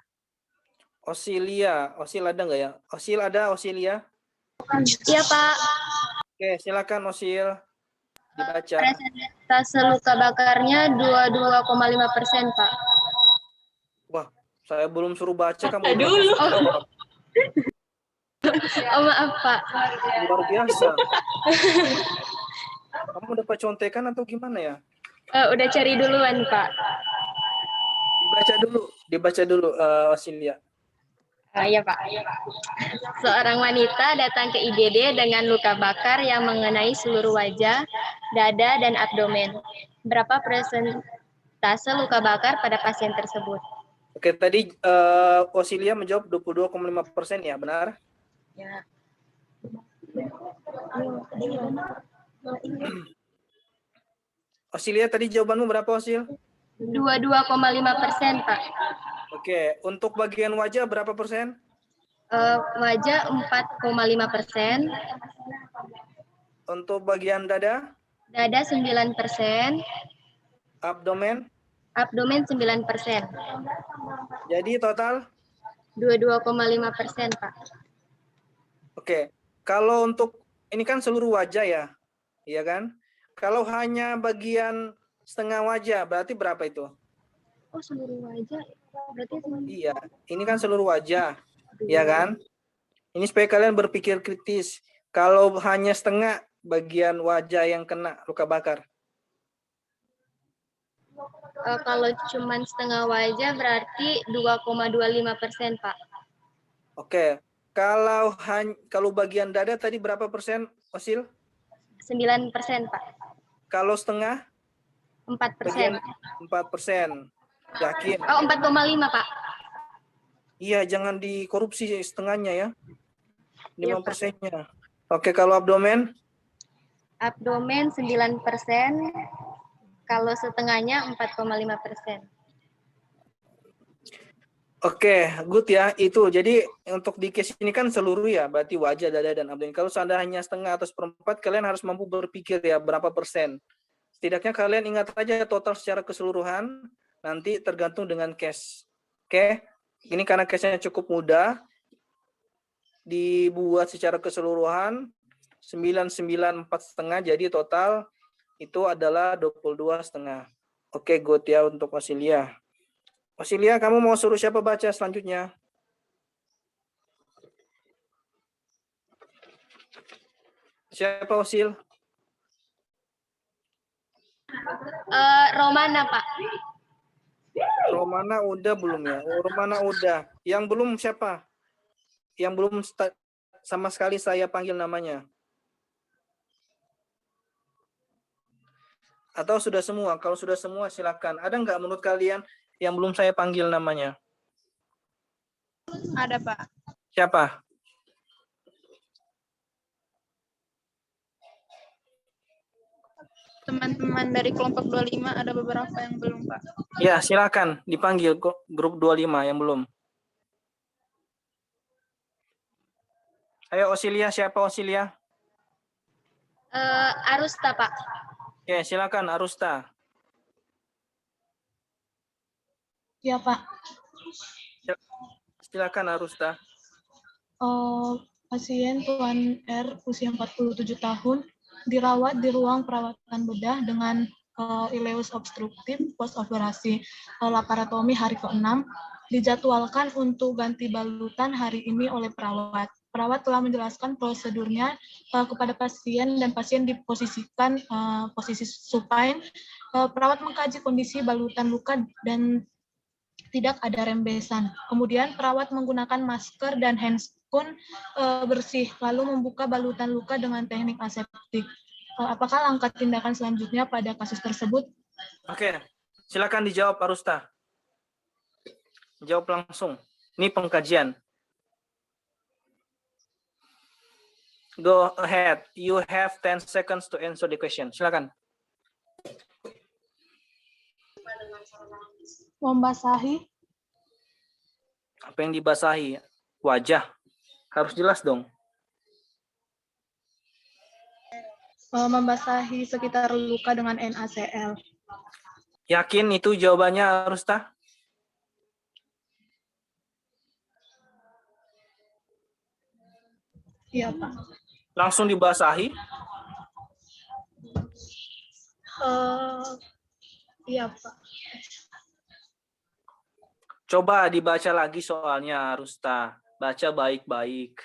Osilia, Osil ada nggak ya? Osil ada, Osilia? Iya, Pak. Oke, silakan Osil. Dibaca. Persentase luka bakarnya 22,5%, Pak. Wah, saya belum suruh baca, kamu udah Dulu. jawab. Oh, maaf, Pak. Luar biasa. Kamu dapat contekan atau gimana ya? Udah cari duluan, Pak. Dibaca dulu, Osilia. Iya, Pak. Seorang wanita datang ke IGD dengan luka bakar yang mengenai seluruh wajah, dada, dan abdomen. Berapa persentase luka bakar pada pasien tersebut. Oke, tadi Osilia menjawab 22,5% ya, benar? Ya. Osilia tadi jawabanmu berapa, Osil? 22,5%, Pak. Oke, untuk bagian wajah berapa persen? Wajah 4,5%, Untuk bagian dada? dada 9%, Abdomen? abdomen 9%. Jadi total? 22,5%, Pak. Oke, kalau untuk ini kan seluruh wajah ya, iya kan? Kalau hanya bagian setengah wajah, berarti berapa itu? Oh, seluruh wajah. Berarti Iya, ini kan seluruh wajah, ya kan? Ini supaya kalian berpikir kritis. Kalau hanya setengah bagian wajah yang kena luka bakar. Kalau cuma setengah wajah berarti 2,25%, Pak. Oke, kalau bagian dada tadi berapa persen, Osil? 9%, Pak. Kalau setengah? 4%. 4%. Yakin? Oh, 4,5, Pak. Iya, jangan dikorupsi setengahnya ya. 5%-nya. Iya, Oke, kalau abdomen? Abdomen 9%, kalau setengahnya 4,5%. Oke, good ya. Itu. Jadi untuk di case ini kan seluruh ya, berarti wajah, dada, dan abdomen. Kalau seandainya setengah atau seperempat, kalian harus mampu berpikir ya berapa persen. Setidaknya kalian ingat aja total secara keseluruhan, nanti tergantung dengan case. Oke, ini karena case-nya cukup mudah, dibuat secara keseluruhan, 994,5, jadi total itu adalah 22,5. Oke, good ya untuk Osilia. Osilia, kamu mau suruh siapa baca selanjutnya? Siapa, Osil? Romana, Pak. Romana udah belum ya? Oh, Romana udah. Yang belum siapa? Yang belum sama sekali saya panggil namanya. Atau sudah semua? Kalau sudah semua silakan. Ada nggak menurut kalian yang belum saya panggil namanya? Ada, Pak. Siapa? Teman-teman dari kelompok 25 ada beberapa yang belum, Pak. Ya, silakan dipanggil grup 25 yang belum. Ayo Osilia, siapa Osilia? Arusta, Pak. Oke, silakan Arusta. Ya, Pak. Silakan Arusta. Pasien Tuan R usia 47 tahun dirawat di ruang perawatan bedah dengan ileus obstruktif post operasi laparotomi hari ke-6, dijadwalkan untuk ganti balutan hari ini oleh perawat. Perawat telah menjelaskan prosedurnya kepada pasien dan pasien diposisikan posisi supine. Perawat mengkaji kondisi balutan luka dan tidak ada rembesan. Kemudian perawat menggunakan masker dan handscoon bersih, lalu membuka balutan luka dengan teknik aseptik. Apakah langkah tindakan selanjutnya pada kasus tersebut? Oke, silakan dijawab Arusta. Jawab langsung. Ini pengkajian. Go ahead. You have 10 seconds to answer the question. Silakan. Membasahi. Apa yang dibasahi? Wajah. Harus jelas dong. Membasahi sekitar luka dengan NaCl. Yakin itu jawabannya, Arusta? Iya, Pak. Langsung dibasahi? Iya, Pak. Coba dibaca lagi soalnya, Arusta. Baca baik-baik.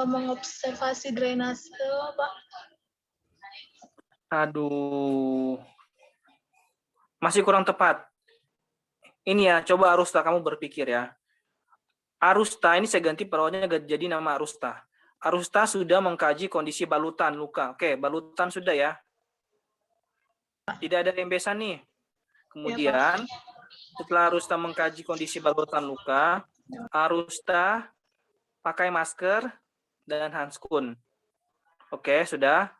Mengobservasi drainase, Pak. Aduh. Masih kurang tepat. Ini ya, coba Arusta kamu berpikir ya. Arusta, ini saya ganti perawatnya jadi nama Arusta. Arusta sudah mengkaji kondisi balutan luka. Oke, balutan sudah ya. Tidak ada rembesan nih. Kemudian setelah Arusta mengkaji kondisi balutan luka, Arusta pakai masker dan handskun. Oke, sudah.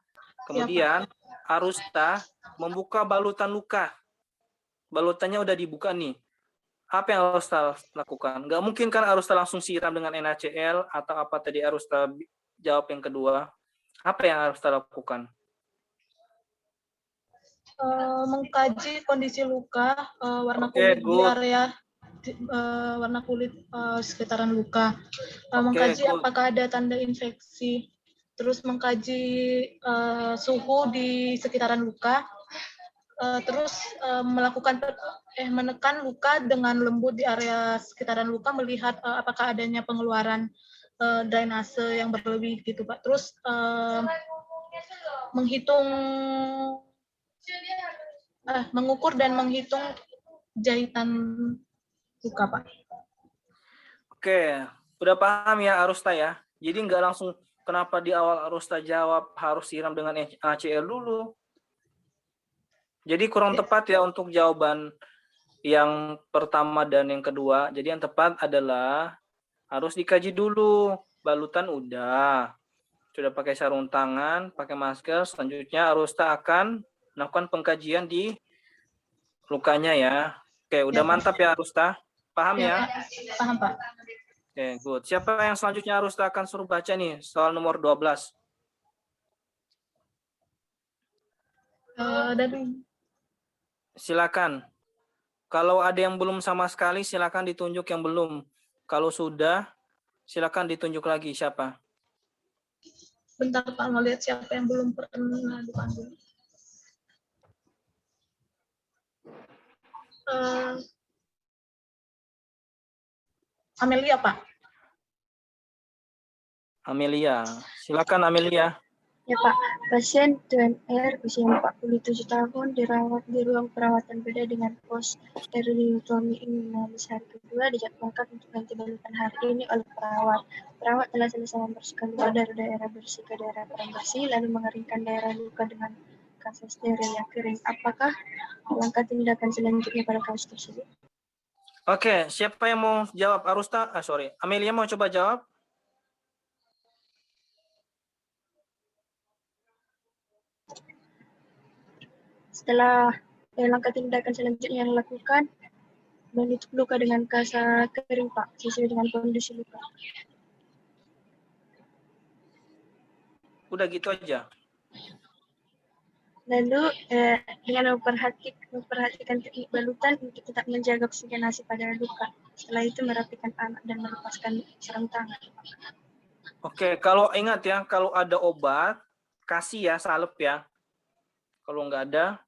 Kemudian Arusta membuka balutan luka. Balutannya udah dibuka nih. Apa yang Arusta lakukan? Nggak mungkin kan Arusta langsung siram dengan NaCl atau apa tadi Arusta jawab yang kedua. Apa yang Arusta lakukan? Mengkaji kondisi luka, warna Oke, kulit di good. area warna kulit sekitaran luka, mengkaji good. apakah ada tanda infeksi, terus mengkaji suhu di sekitaran luka, terus melakukan menekan luka dengan lembut di area sekitaran luka, melihat apakah adanya pengeluaran drainase yang berlebih gitu Pak. Terus mengukur dan menghitung jahitan luka Pak. Oke, udah paham ya Arusta ya. Jadi nggak langsung kenapa di awal Arusta jawab harus siram dengan NaCl dulu. Jadi kurang tepat ya untuk jawaban yang pertama dan yang kedua. Jadi yang tepat adalah harus dikaji dulu. Balutan udah. Sudah pakai sarung tangan, pakai masker. Selanjutnya Arusta akan melakukan pengkajian di lukanya ya. Oke, udah mantap ya Arusta. Paham ya? Paham Pak. Oke, good. Siapa yang selanjutnya Arusta akan suruh baca nih? Soal nomor 12. Silakan. Kalau ada yang belum sama sekali, silakan ditunjuk yang belum. Kalau sudah, silakan ditunjuk lagi. Siapa? Bentar Pak, mau lihat siapa yang belum pernah dipanggil. Amelia Pak. Amelia. Silakan Amelia. Ya Pak, pasien Tuan R usia 47 tahun dirawat di ruang perawatan beda dengan post-stereotomi immunalis hari kedua dijadwalkan untuk ganti balutan hari ini oleh perawat. Perawat telah selesai membersihkan luka dari daerah bersih ke daerah kurang bersih, lalu mengeringkan daerah luka dengan kasus steril yang kering. Apakah langkah tindakan selanjutnya pada kasus tersebut? Oke, siapa yang mau jawab? Arusta? Amelia mau coba jawab? Setelah langkah tindakan selanjutnya yang dilakukan, menutup luka dengan kasa kering Pak, sesuai dengan kondisi luka. Udah gitu aja. Lalu dengan memperhatikan teknik balutan untuk tetap menjaga oksigenasi pada luka. Setelah itu merapikan anak dan melepaskan sarung tangan. Oke, kalau ingat ya, kalau ada obat, kasih ya, salep ya. Kalau nggak ada,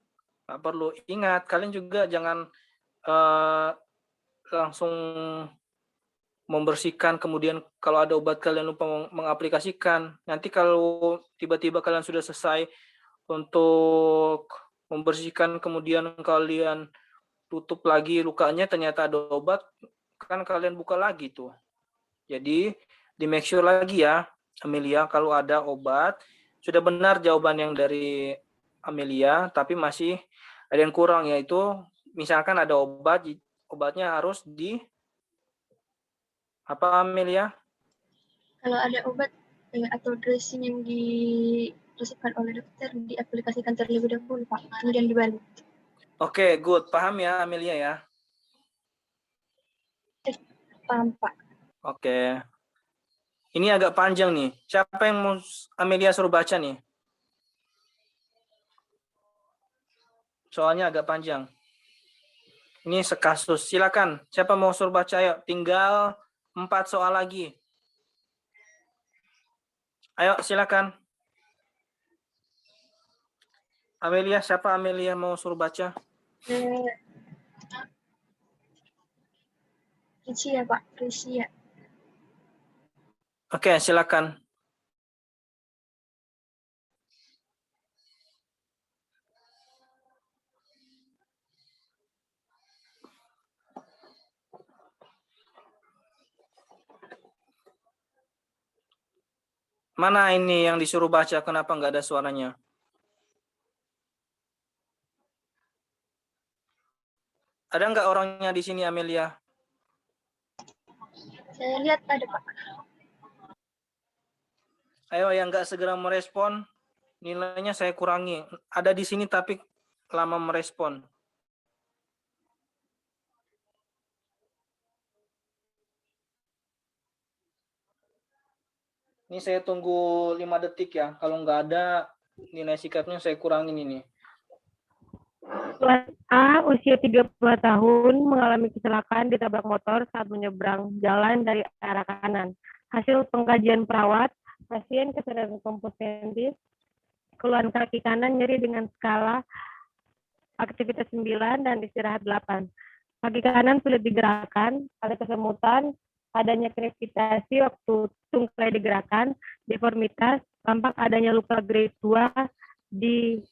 nggak perlu. Ingat, kalian juga jangan langsung membersihkan, kemudian kalau ada obat kalian lupa mengaplikasikan. Nanti kalau tiba-tiba kalian sudah selesai untuk membersihkan, kemudian kalian tutup lagi lukanya, ternyata ada obat, kan kalian buka lagi tuh. Jadi di make sure lagi ya, Amelia, kalau ada obat, sudah benar jawaban yang dari Amelia, tapi masih ada yang kurang, yaitu misalkan ada obat, obatnya harus di apa Amelia? Kalau ada obat atau dressing yang diresepkan oleh dokter, diaplikasikan terlebih dahulu Pak, kemudian dibalut. Oke, good. Paham ya Amelia ya? Paham Pak. Oke. Ini agak panjang nih. Siapa yang mau Amelia suruh baca nih? Soalnya agak panjang. Ini sekasus. Silakan. Siapa mau suruh baca? Ayo, tinggal 4 soal lagi. Ayo, silakan. Amelia, siapa Amelia mau suruh baca? Risia Pak, Risia. Oke, silakan. Mana ini yang disuruh baca? Kenapa nggak ada suaranya? Ada nggak orangnya di sini, Amelia? Saya lihat ada, Pak. Ayo yang nggak segera merespon, nilainya saya kurangi. Ada di sini tapi lama merespon. Ini saya tunggu 5 detik ya. Kalau nggak ada, nilai sikapnya saya kurangin ini. Tuan A, usia 30 tahun, mengalami kecelakaan ditabrak motor saat menyeberang jalan dari arah kanan. Hasil pengkajian perawat, pasien kesadaran komprehensi, keluhan kaki kanan nyeri dengan skala aktivitas 9 dan istirahat 8. Kaki kanan sulit digerakkan, ada kesemutan, adanya krepitasi waktu tungkai digerakkan, deformitas, tampak adanya luka grade 2 di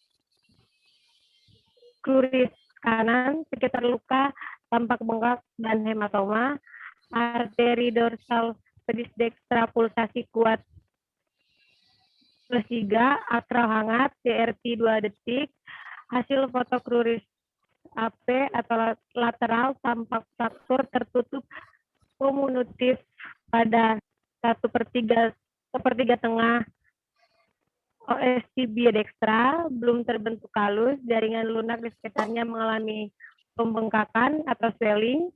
kruris kanan, sekitar luka, tampak bengkak dan hematoma, arteri dorsal pedis dextra pulsasi kuat +3, atral hangat, CRT 2 detik, hasil foto kruris AP atau lateral tampak fraktur tertutup komunitif pada 1/3 tengah OS tibia dextra, belum terbentuk kalus, jaringan lunak di sekitarnya mengalami pembengkakan atau swelling.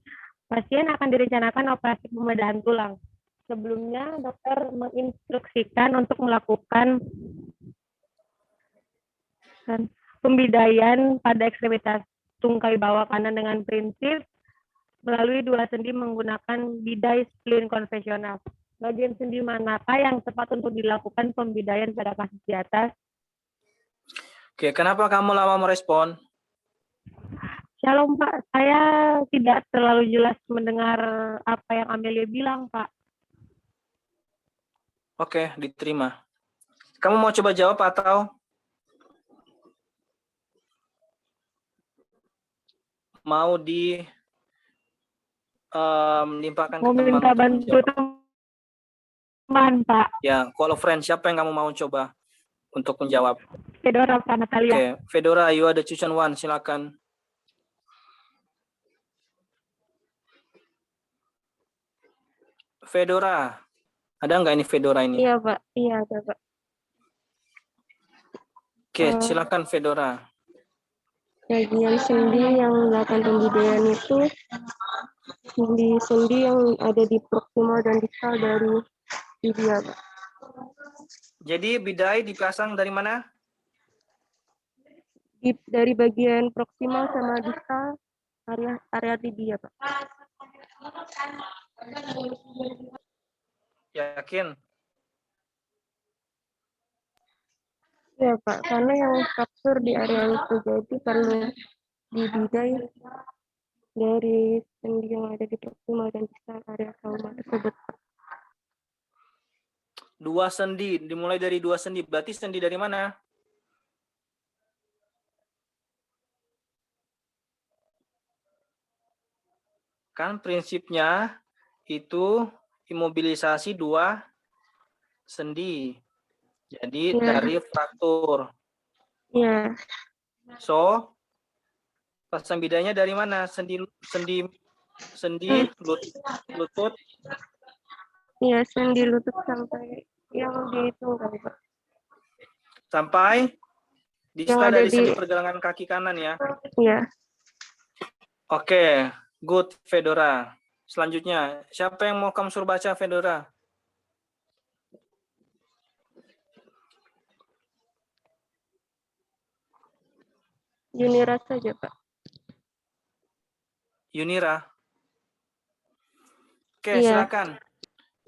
Pasien akan direncanakan operasi pembedahan tulang. Sebelumnya, dokter menginstruksikan untuk melakukan pembidaian pada ekstremitas tungkai bawah kanan dengan prinsip melalui 2 sendi menggunakan bidai spleen konvensional. Bagian sendi manakah yang tepat untuk dilakukan pembidaian pada kasus di atas? Oke, kenapa kamu lama merespon? Shalom Pak, saya tidak terlalu jelas mendengar apa yang Amelia bilang Pak. Oke, diterima. Kamu mau coba jawab atau mau limpahkan ke Mau teman minta untuk bantu menjawab? teman Pak. Ya, call a friend. Siapa yang kamu mau coba untuk menjawab? Fedora Pak Natalia. Oke, Fedora, you are the chosen one. Silakan. Fedora, ada nggak ini Fedora ini? Iya Pak, iya ada Pak. Oke, silakan Fedora. Bagian sendi yang melakukan pembidaian itu sendi yang ada di proksimal dan distal dari tibia, Pak. Jadi bidai dipasang dari mana? Dari bagian proksimal sama distal area tibia, Pak. Yakin? Ya Pak, karena yang fraktur di area itu jadi perlu dibidai dari sendi yang ada di proksimal dan distal area trauma tersebut. 2 sendi, dimulai dari 2 sendi. Berarti sendi dari mana? Kan prinsipnya itu imobilisasi 2 sendi. Jadi dari fraktur. Iya. So, pasang bidainya dari mana? Sendi lutut. Iya, sendi lutut sampai yang di itu kali, Pak. Sampai distal dari sendi pergelangan kaki kanan ya. Iya. Oke, good Fedora. Selanjutnya, siapa yang mau kamu suruh baca Fedora? Yunira saja, Pak. Yunira. Oke, Iya. silakan.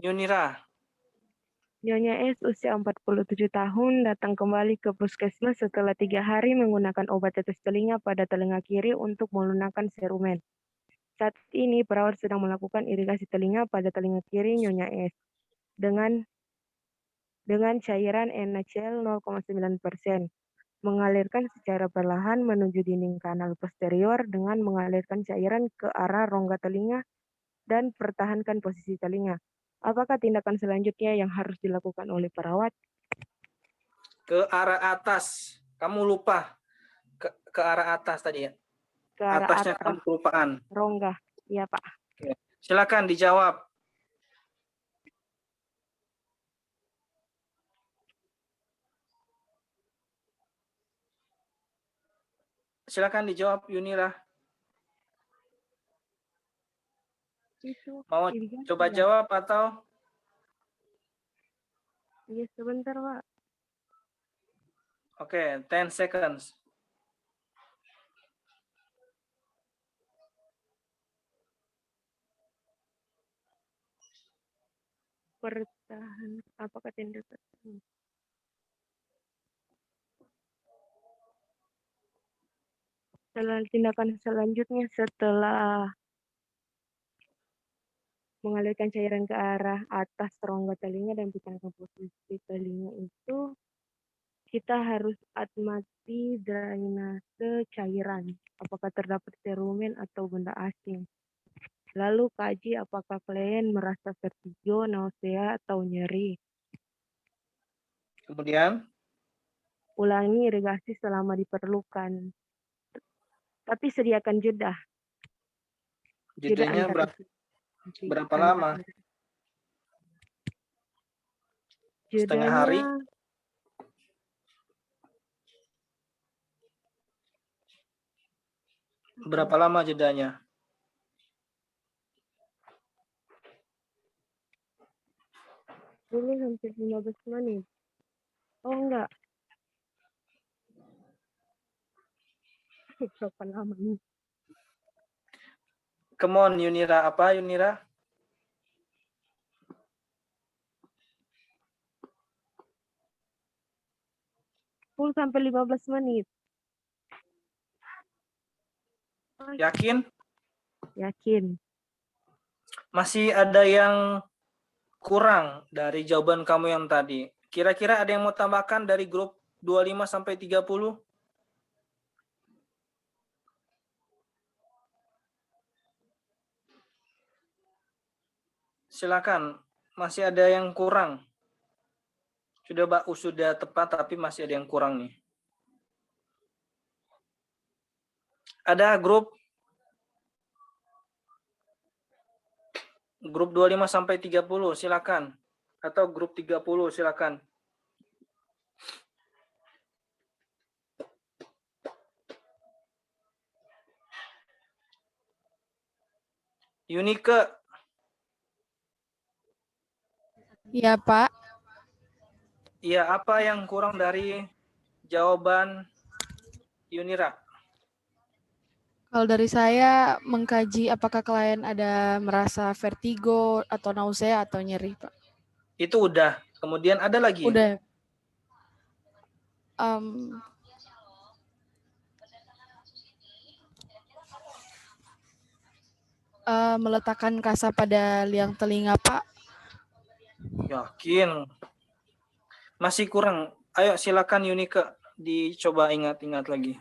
Yunira. Nyonya S, usia 47 tahun, datang kembali ke puskesmas setelah 3 hari menggunakan obat tetes telinga pada telinga kiri untuk melunakkan serumen. Saat ini, perawat sedang melakukan irigasi telinga pada telinga kiri Nyonya S dengan cairan NaCl 0,9%, mengalirkan secara perlahan menuju dinding kanal posterior dengan mengalirkan cairan ke arah rongga telinga dan pertahankan posisi telinga. Apakah tindakan selanjutnya yang harus dilakukan oleh perawat? Ke arah atas. Kamu lupa. Ke arah atas tadi ya. Ke arah Atasnya atas kamu kelupaan. rongga. Iya, Pak. Oke. Silakan dijawab. Silakan dijawab Yunira. Itu Mau irigasi coba lah. jawab atau? Iya, sebentar, Pak. Oke, 10 seconds. Pertahan. Apakah tindakan? Tindakan selanjutnya setelah mengalirkan cairan ke arah atas rongga telinga dan pindahkan posisi telinga itu, kita harus amati drainase cairan. Apakah terdapat serumen atau benda asing. Lalu kaji apakah klien merasa vertigo, nausea, atau nyeri. Kemudian? Ulangi irigasi selama diperlukan. Tapi sediakan jeda. Jeda Jedanya antara berapa lama? Setengah hari? jedanya Berapa lama jedanya? ini hampir 15 menit. Oh enggak. Berapa lama nih? Come on Yunira, apa Yunira? Sampai 15 menit. Yakin? Yakin. Masih ada yang kurang dari jawaban kamu yang tadi. Kira-kira ada yang mau tambahkan dari grup 25 sampai 30? Silakan. Masih ada yang kurang. Sudah tepat tapi masih ada yang kurang nih. Ada grup 25 sampai 30 silakan. Atau grup 30 silakan. Yunike. Iya, Pak. Iya, apa yang kurang dari jawaban Yunira? Kalau dari saya mengkaji apakah klien ada merasa vertigo atau nausea atau nyeri, Pak. Itu udah. Kemudian ada lagi? Udah. Meletakkan kasa pada liang telinga, Pak. Yakin. Masih kurang. Ayo silakan Yunike dicoba ingat-ingat lagi.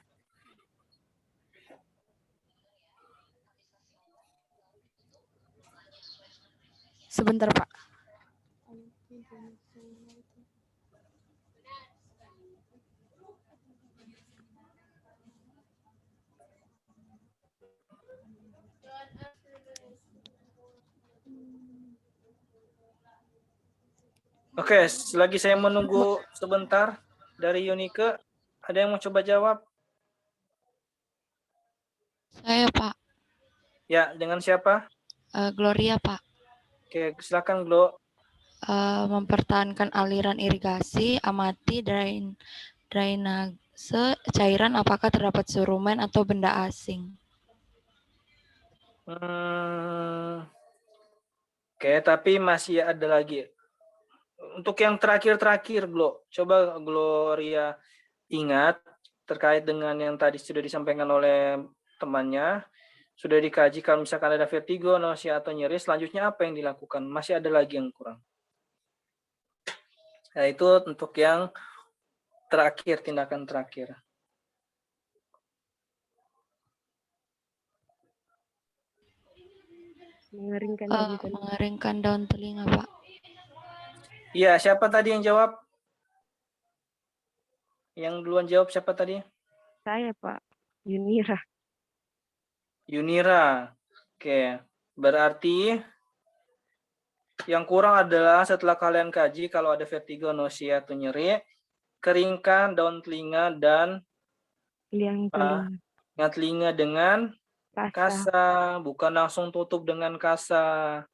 Sebentar, Pak. Oke, selagi saya menunggu sebentar dari Yunike, ada yang mau coba jawab? Saya, Pak. Ya, dengan siapa? Gloria, Pak. Oke, silakan Glo. Mempertahankan aliran irigasi, amati drainase cairan apakah terdapat serumen atau benda asing. Oke, tapi masih ada lagi. Untuk yang terakhir-terakhir, Glo, coba Gloria ingat terkait dengan yang tadi sudah disampaikan oleh temannya, sudah dikaji kalau misalkan ada vertigo, nausea atau nyeri, selanjutnya apa yang dilakukan? Masih ada lagi yang kurang. Nah, itu untuk yang terakhir, tindakan terakhir. Mengeringkan bagi telinga. Mengeringkan daun telinga, Pak. Iya, siapa tadi yang jawab? Yang duluan jawab siapa tadi? Saya, Pak. Yunira. Yunira. Oke, berarti yang kurang adalah setelah kalian kaji kalau ada vertigo, nausea, atau nyeri, keringkan daun telinga dan Liang telinga. telinga dengan kasa, bukan langsung tutup dengan kasa.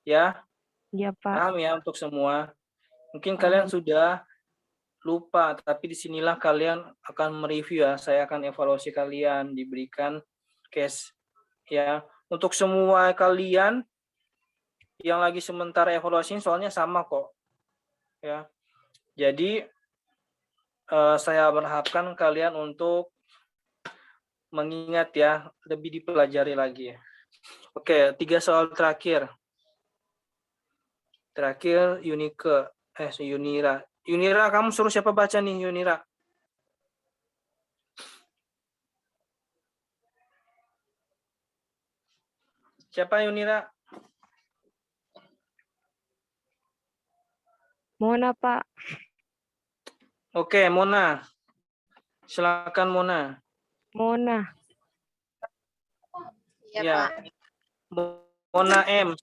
Ya? Iya, Pak. Paham ya untuk semua? Mungkin kalian sudah lupa, tapi disinilah kalian akan mereview ya. Saya akan evaluasi kalian, diberikan case ya. Untuk semua kalian yang lagi sementara evaluasi soalnya sama kok. Ya. Jadi saya berharapkan kalian untuk mengingat ya, lebih dipelajari lagi. Oke, 3 soal terakhir. Terakhir Yunira. Yunira, kamu suruh siapa baca nih, Yunira? Siapa Yunira? Mona, Pak. Oke, Mona. Silakan Mona. Mona. Iya, Ya. Pak. Mona M.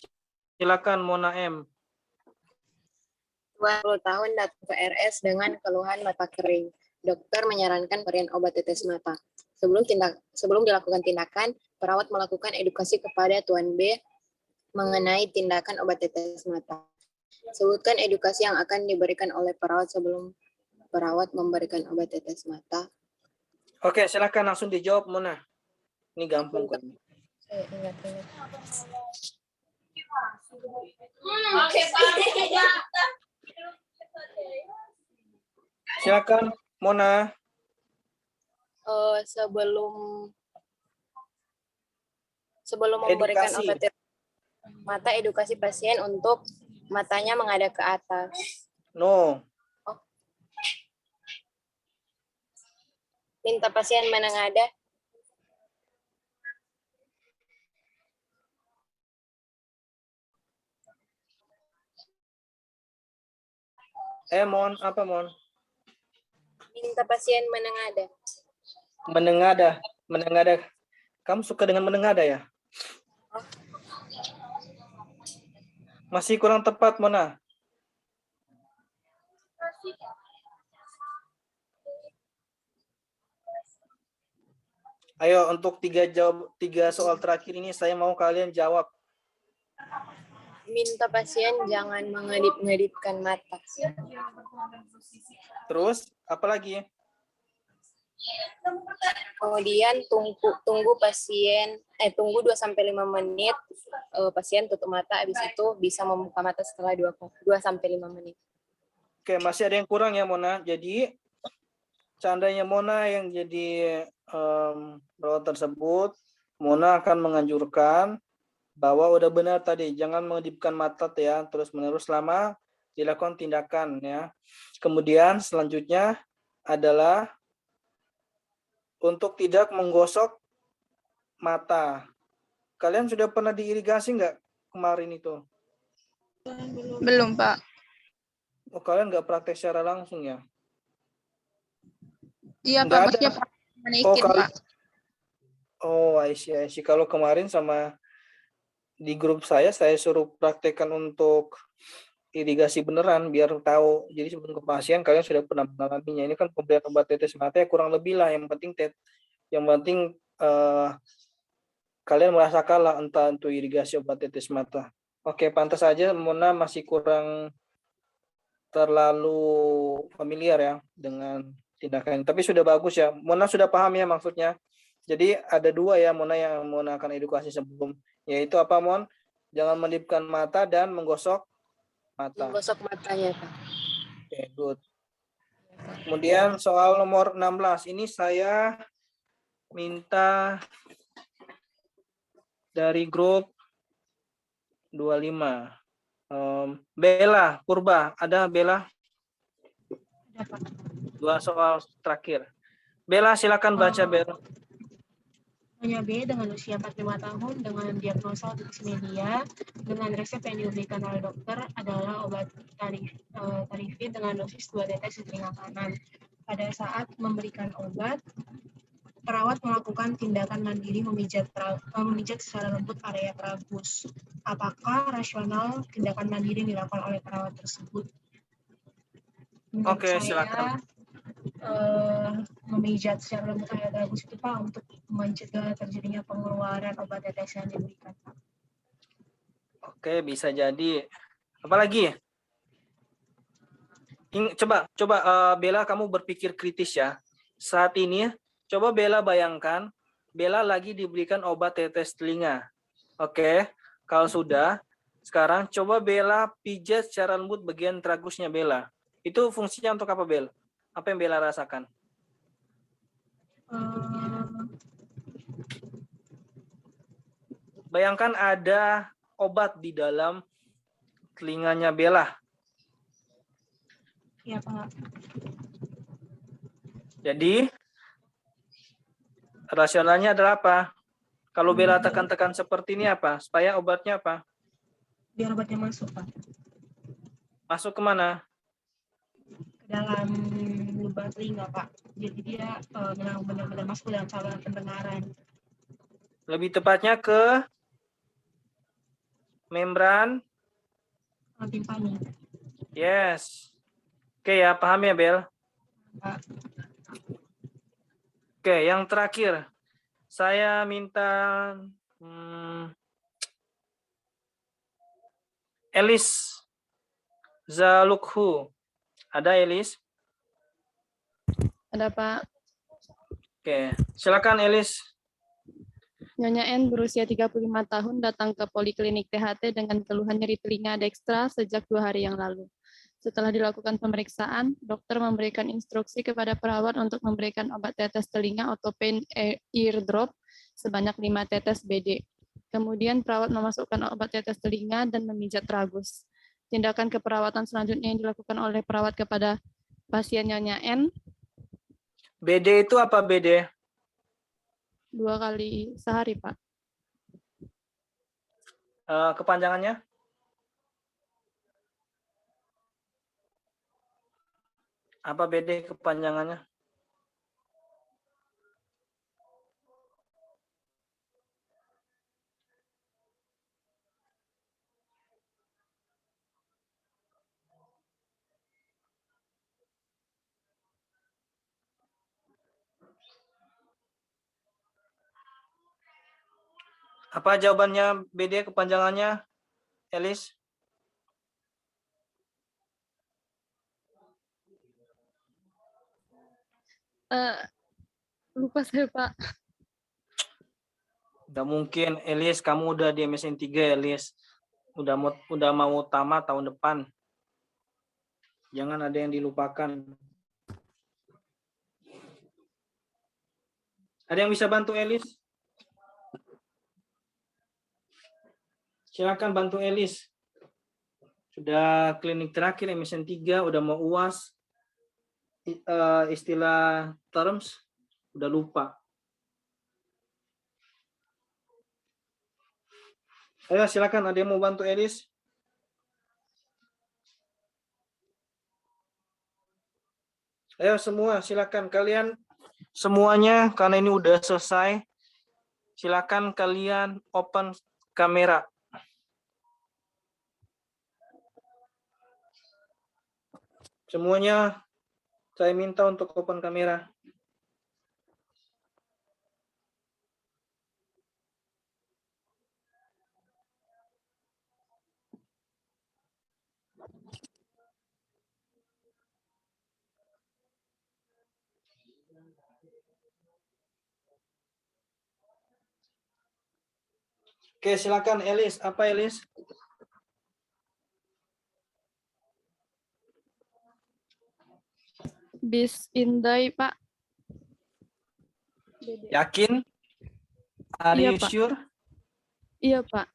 Silakan Mona M. 20 tahun datang ke RS dengan keluhan mata kering. Dokter menyarankan pemberian obat tetes mata. Sebelum dilakukan tindakan, perawat melakukan edukasi kepada Tuan B mengenai tindakan obat tetes mata. Sebutkan edukasi yang akan diberikan oleh perawat sebelum perawat memberikan obat tetes mata. Oke, silakan langsung dijawab Mona. Ini gampang kok. Saya ingat-ingat. Silakan Mona. Sebelum memberikan Edukasi. obat tetes mata, edukasi pasien untuk matanya menghadap ke atas. No. Minta pasien menengadah. Mon, apa Mon? Minta pasien menengadah. Menengadah. Kamu suka dengan menengadah ya? Masih kurang tepat, Mona. Ayo, untuk 3 soal terakhir ini saya mau kalian jawab. Minta pasien jangan mengedip-ngedipkan mata. Terus, apa lagi? Kemudian tunggu 2-5 menit, pasien tutup mata, habis itu bisa membuka mata setelah 2-5 menit. Oke, masih ada yang kurang ya Mona. Jadi, seandainya Mona yang jadi perawat tersebut, Mona akan menganjurkan bahwa udah benar tadi, jangan mengedipkan mata ya, terus-menerus selama dilakukan tindakan ya. Kemudian selanjutnya adalah untuk tidak menggosok mata. Kalian sudah pernah diirigasi nggak kemarin itu? Belum, Pak. Oh, kalian nggak praktek secara langsung ya? Iya, Nggak Pak. ada. Maksudnya manikin, Pak. Oh, I see. Kalau kemarin sama di grup saya suruh praktekkan untuk irigasi beneran biar tahu. Jadi sebelum ke pasien kalian sudah pernah mengalaminya. Ini kan pemberian obat tetes mata ya kurang lebih lah. Yang penting kalian merasakan lah entah untuk irigasi obat tetes mata. Oke, pantas saja Mona masih kurang terlalu familiar ya dengan tindakan. Tapi sudah bagus ya. Mona sudah paham ya maksudnya. Jadi ada 2 ya Mona yang Mona akan edukasi sebelum, yaitu apa Mon? Jangan mendipkan mata dan menggosok mata. Menggosok matanya, Pak. Oke, good. Kemudian soal nomor 16. Ini saya minta dari grup 25. Bella, Purba, ada Bella? 2 soal terakhir. Bella, silakan baca Bella. Nyonya B dengan usia 45 tahun dengan diagnosa autism media dengan resep yang diberikan oleh dokter adalah obat tarifin dengan dosis 2 tetes di telinga kanan. Pada saat memberikan obat, perawat melakukan tindakan mandiri memijat secara lembut area tragus. Apakah rasional tindakan mandiri yang dilakukan oleh perawat tersebut? Menurut Oke, saya, silakan. memijat secara lembut area tragus itu Pak untuk mencegah terjadinya pengeluaran obat tetes yang diberikan Pak. Oke, bisa jadi. Apalagi? Coba Bella, kamu berpikir kritis ya. Saat ini, coba Bella bayangkan, Bella lagi diberikan obat tetes telinga. Oke, kalau sudah, sekarang coba Bella pijat secara lembut bagian tragusnya Bella. Itu fungsinya untuk apa, Bella? Apa yang Bella rasakan? Bayangkan ada obat di dalam telinganya Bella. Iya, Pak. Jadi, rasionalnya adalah apa? Kalau Bella tekan-tekan seperti ini apa? Supaya obatnya apa? Biar obatnya masuk, Pak. Masuk kemana? Ke dalam lubang telinga, Pak. Jadi dia memang benar-benar masuk dalam saluran pendengaran. Lebih tepatnya ke membran timpani. Yes. Oke ya, paham ya, Bel? Pak. Oke, yang terakhir. Saya minta Elis Zalukhu. Ada Elis? Ada Pak. Oke, silakan Elis. Nyonya N berusia 35 tahun datang ke Poliklinik THT dengan keluhan nyeri telinga dekstra sejak 2 hari yang lalu. Setelah dilakukan pemeriksaan, dokter memberikan instruksi kepada perawat untuk memberikan obat tetes telinga atau pain ear drop sebanyak 5 tetes BD. Kemudian perawat memasukkan obat tetes telinga dan memijat tragus. Tindakan keperawatan selanjutnya yang dilakukan oleh perawat kepada pasien Nyonya N. BD itu apa BD? 2 kali sehari, Pak. Kepanjangannya? Apa BD kepanjangannya? Apa jawabannya BD kepanjangannya, Elis? Lupa saya, Pak. Udah mungkin, Elis, kamu udah di MSN 3, Elis. Udah mau tamat tahun depan. Jangan ada yang dilupakan. Ada yang bisa bantu Elis? Silakan bantu Elis. Sudah klinik terakhir MSN 3, udah mau UAS. Istilah terms udah lupa. Ayo silakan, ada yang mau bantu Elis? Ayo semua, silakan kalian semuanya, karena ini udah selesai. Silakan kalian open kamera. Semuanya saya minta untuk open kamera. Oke, silakan Elis. Apa Elis? Bis Indai, Pak. Yakin? Are Iya, you Pak. sure? Iya, Pak.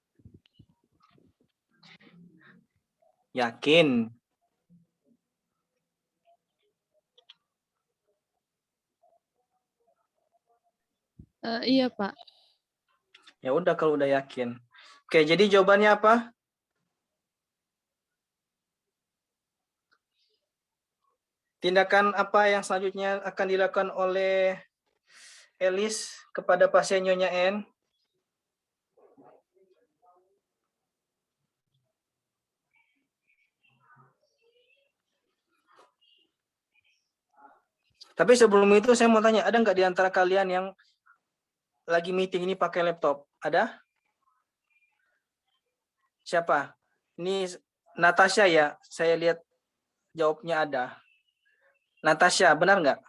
Yakin. Iya, Pak. Ya udah kalau udah yakin. Oke, jadi jawabannya apa? Tindakan apa yang selanjutnya akan dilakukan oleh Elis kepada pasien Nyonya N? Tapi sebelum itu saya mau tanya, ada nggak di antara kalian yang lagi meeting ini pakai laptop? Ada? Siapa? Ini Natasha ya? Saya lihat jawabnya ada. Natasha, benar nggak?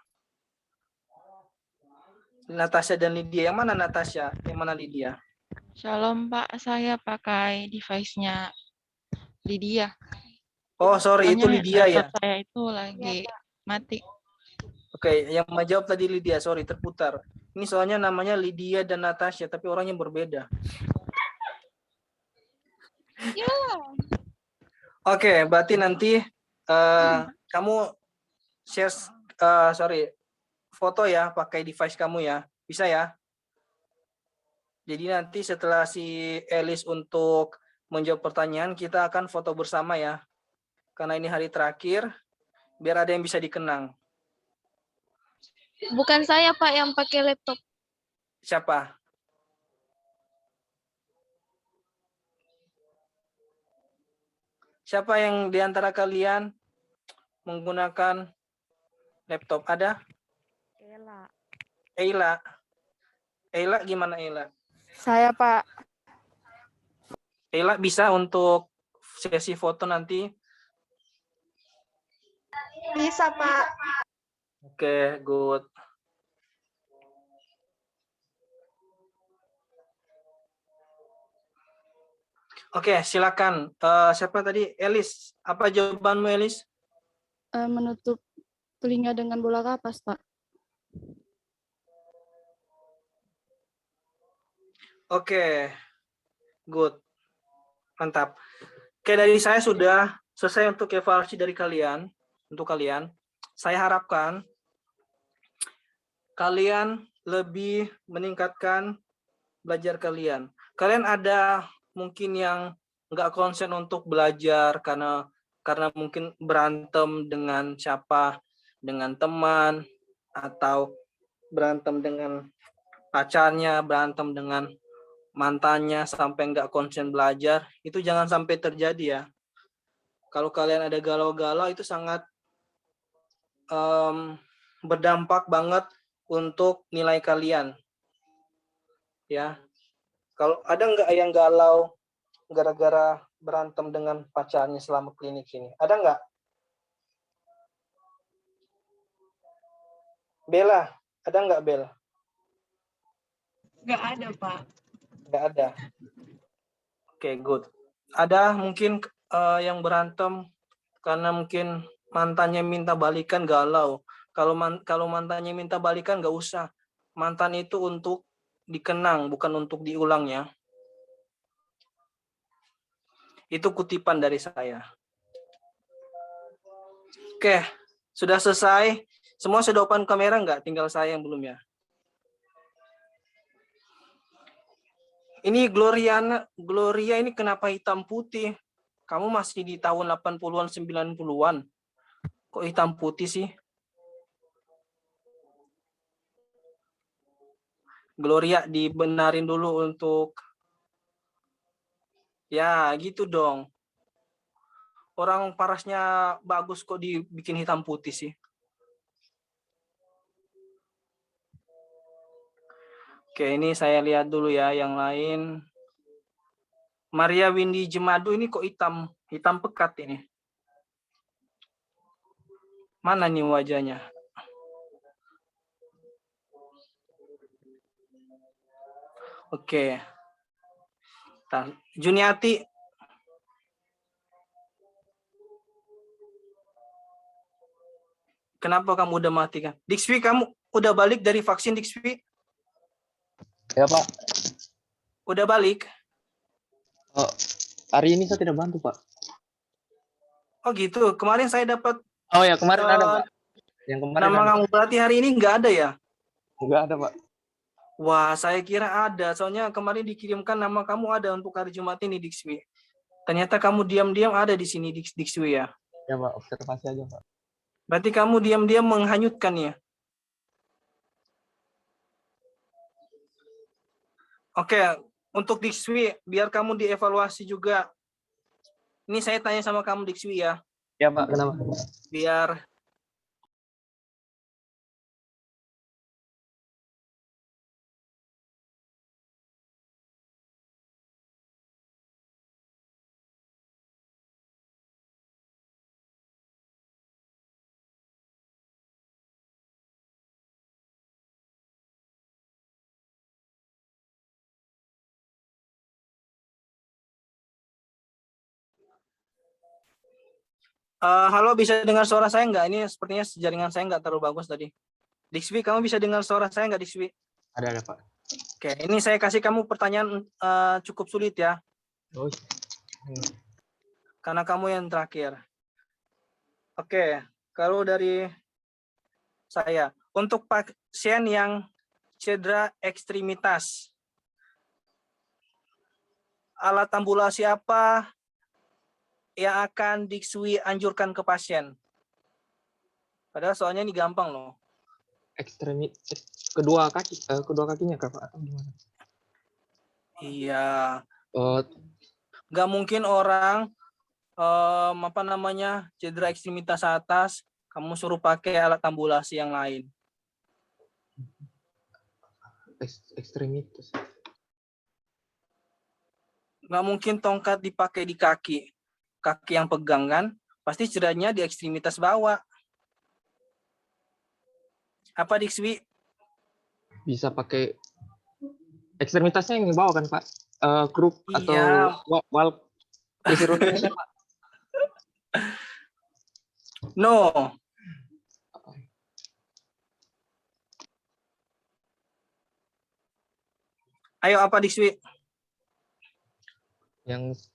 Natasha dan Lydia. Yang mana Natasha? Yang mana Lydia? Shalom Pak, saya pakai device-nya Lydia. Oh, sorry, itu Soalnya Lydia ya? laptop saya itu lagi mati. Oke, yang menjawab tadi Lydia, sorry, terputar. Ini soalnya namanya Lydia dan Natasha, tapi orangnya berbeda. Ya. Oke, berarti nanti kamu share, foto ya, pakai device kamu ya, bisa ya? Jadi nanti setelah si Elis untuk menjawab pertanyaan, kita akan foto bersama ya. Karena ini hari terakhir, biar ada yang bisa dikenang. Bukan saya, Pak, yang pakai laptop. Siapa? Siapa yang di antara kalian menggunakan laptop? Ada? Ella. Eila. Eila gimana Eila? Saya, Pak. Eila bisa untuk sesi foto nanti? Bisa, Pak. Oke, good. Oke, silakan. Siapa tadi? Elis. Apa jawabanmu, Elis? Menutup telinga dengan bola kapas, Pak. Oke, good. Mantap. Oke, dari saya sudah selesai untuk evaluasi dari kalian. Untuk kalian, saya harapkan kalian lebih meningkatkan belajar kalian. Kalian ada mungkin yang nggak konsen untuk belajar karena mungkin berantem dengan siapa, dengan teman, atau berantem dengan pacarnya, berantem dengan mantannya sampai nggak konsen belajar. Itu jangan sampai terjadi ya. Kalau kalian ada galau-galau itu sangat berdampak banget untuk nilai kalian. Ya. Kalau ada nggak yang galau gara-gara berantem dengan pacarnya selama klinik ini? Ada nggak? Bella, ada nggak Bella? Nggak ada, Pak. Nggak ada. Oke, good. Ada mungkin yang berantem karena mungkin mantannya minta balikan galau. Kalau mantannya minta balikan nggak usah. Mantan itu untuk dikenang, bukan untuk diulang ya. Itu kutipan dari saya. Oke, sudah selesai. Semua sudah open kamera nggak? Tinggal saya yang belum ya. Ini Gloria ini kenapa hitam putih? Kamu masih di tahun 80-an, 90-an. Kok hitam putih sih? Gloria dibenarin dulu untuk... Ya, gitu dong. Orang parasnya bagus kok dibikin hitam putih sih. Oke, ini saya lihat dulu ya yang lain. Maria Windy Jemadu ini kok hitam pekat ini. Mana nih wajahnya? Oke. Juniati. Kenapa kamu udah mati kan? Dixwi, kamu udah balik dari vaksin Dixwi? Ya Pak. Udah balik? Hari ini saya tidak bantu Pak. Oh gitu. Kemarin saya dapat. Oh ya kemarin ada Pak. Yang kemarin nama ada. kamu berarti hari ini nggak ada ya? Nggak ada Pak. Wah, saya kira ada. Soalnya kemarin dikirimkan nama kamu ada untuk hari Jumat ini, Dikswi. Ternyata kamu diam-diam ada di sini, Dikswi ya. Ya Pak, observasi aja Pak. Berarti kamu diam-diam menghanyutkan ya. Oke, untuk Dikswi, biar kamu dievaluasi juga. Ini saya tanya sama kamu, Dikswi ya. Ya Pak, kenapa? Biar halo, bisa dengar suara saya nggak? Ini sepertinya jaringan saya nggak terlalu bagus tadi. Dikswi, kamu bisa dengar suara saya nggak, Dikswi? Ada Pak. Oke, ini saya kasih kamu pertanyaan cukup sulit ya. Oh. Karena kamu yang terakhir. Oke, kalau dari saya, untuk pasien yang cedera ekstremitas, alat ambulasi apa yang akan Dikswi anjurkan ke pasien? Padahal soalnya ini gampang loh. Kedua kakinya Kak, atau gimana? Iya. Oh. Nggak mungkin orang cedera ekstremitas atas, kamu suruh pakai alat ambulasi yang lain. Ekstremitas. Nggak mungkin tongkat dipakai di kaki yang pegang kan, pasti cederanya di ekstremitas bawah. Apa Dikswi? Bisa pakai ekstremitasnya yang di bawah kan Pak? Kruk atau wal kursi roda bisa Pak? No. Ayo apa Dikswi? Yang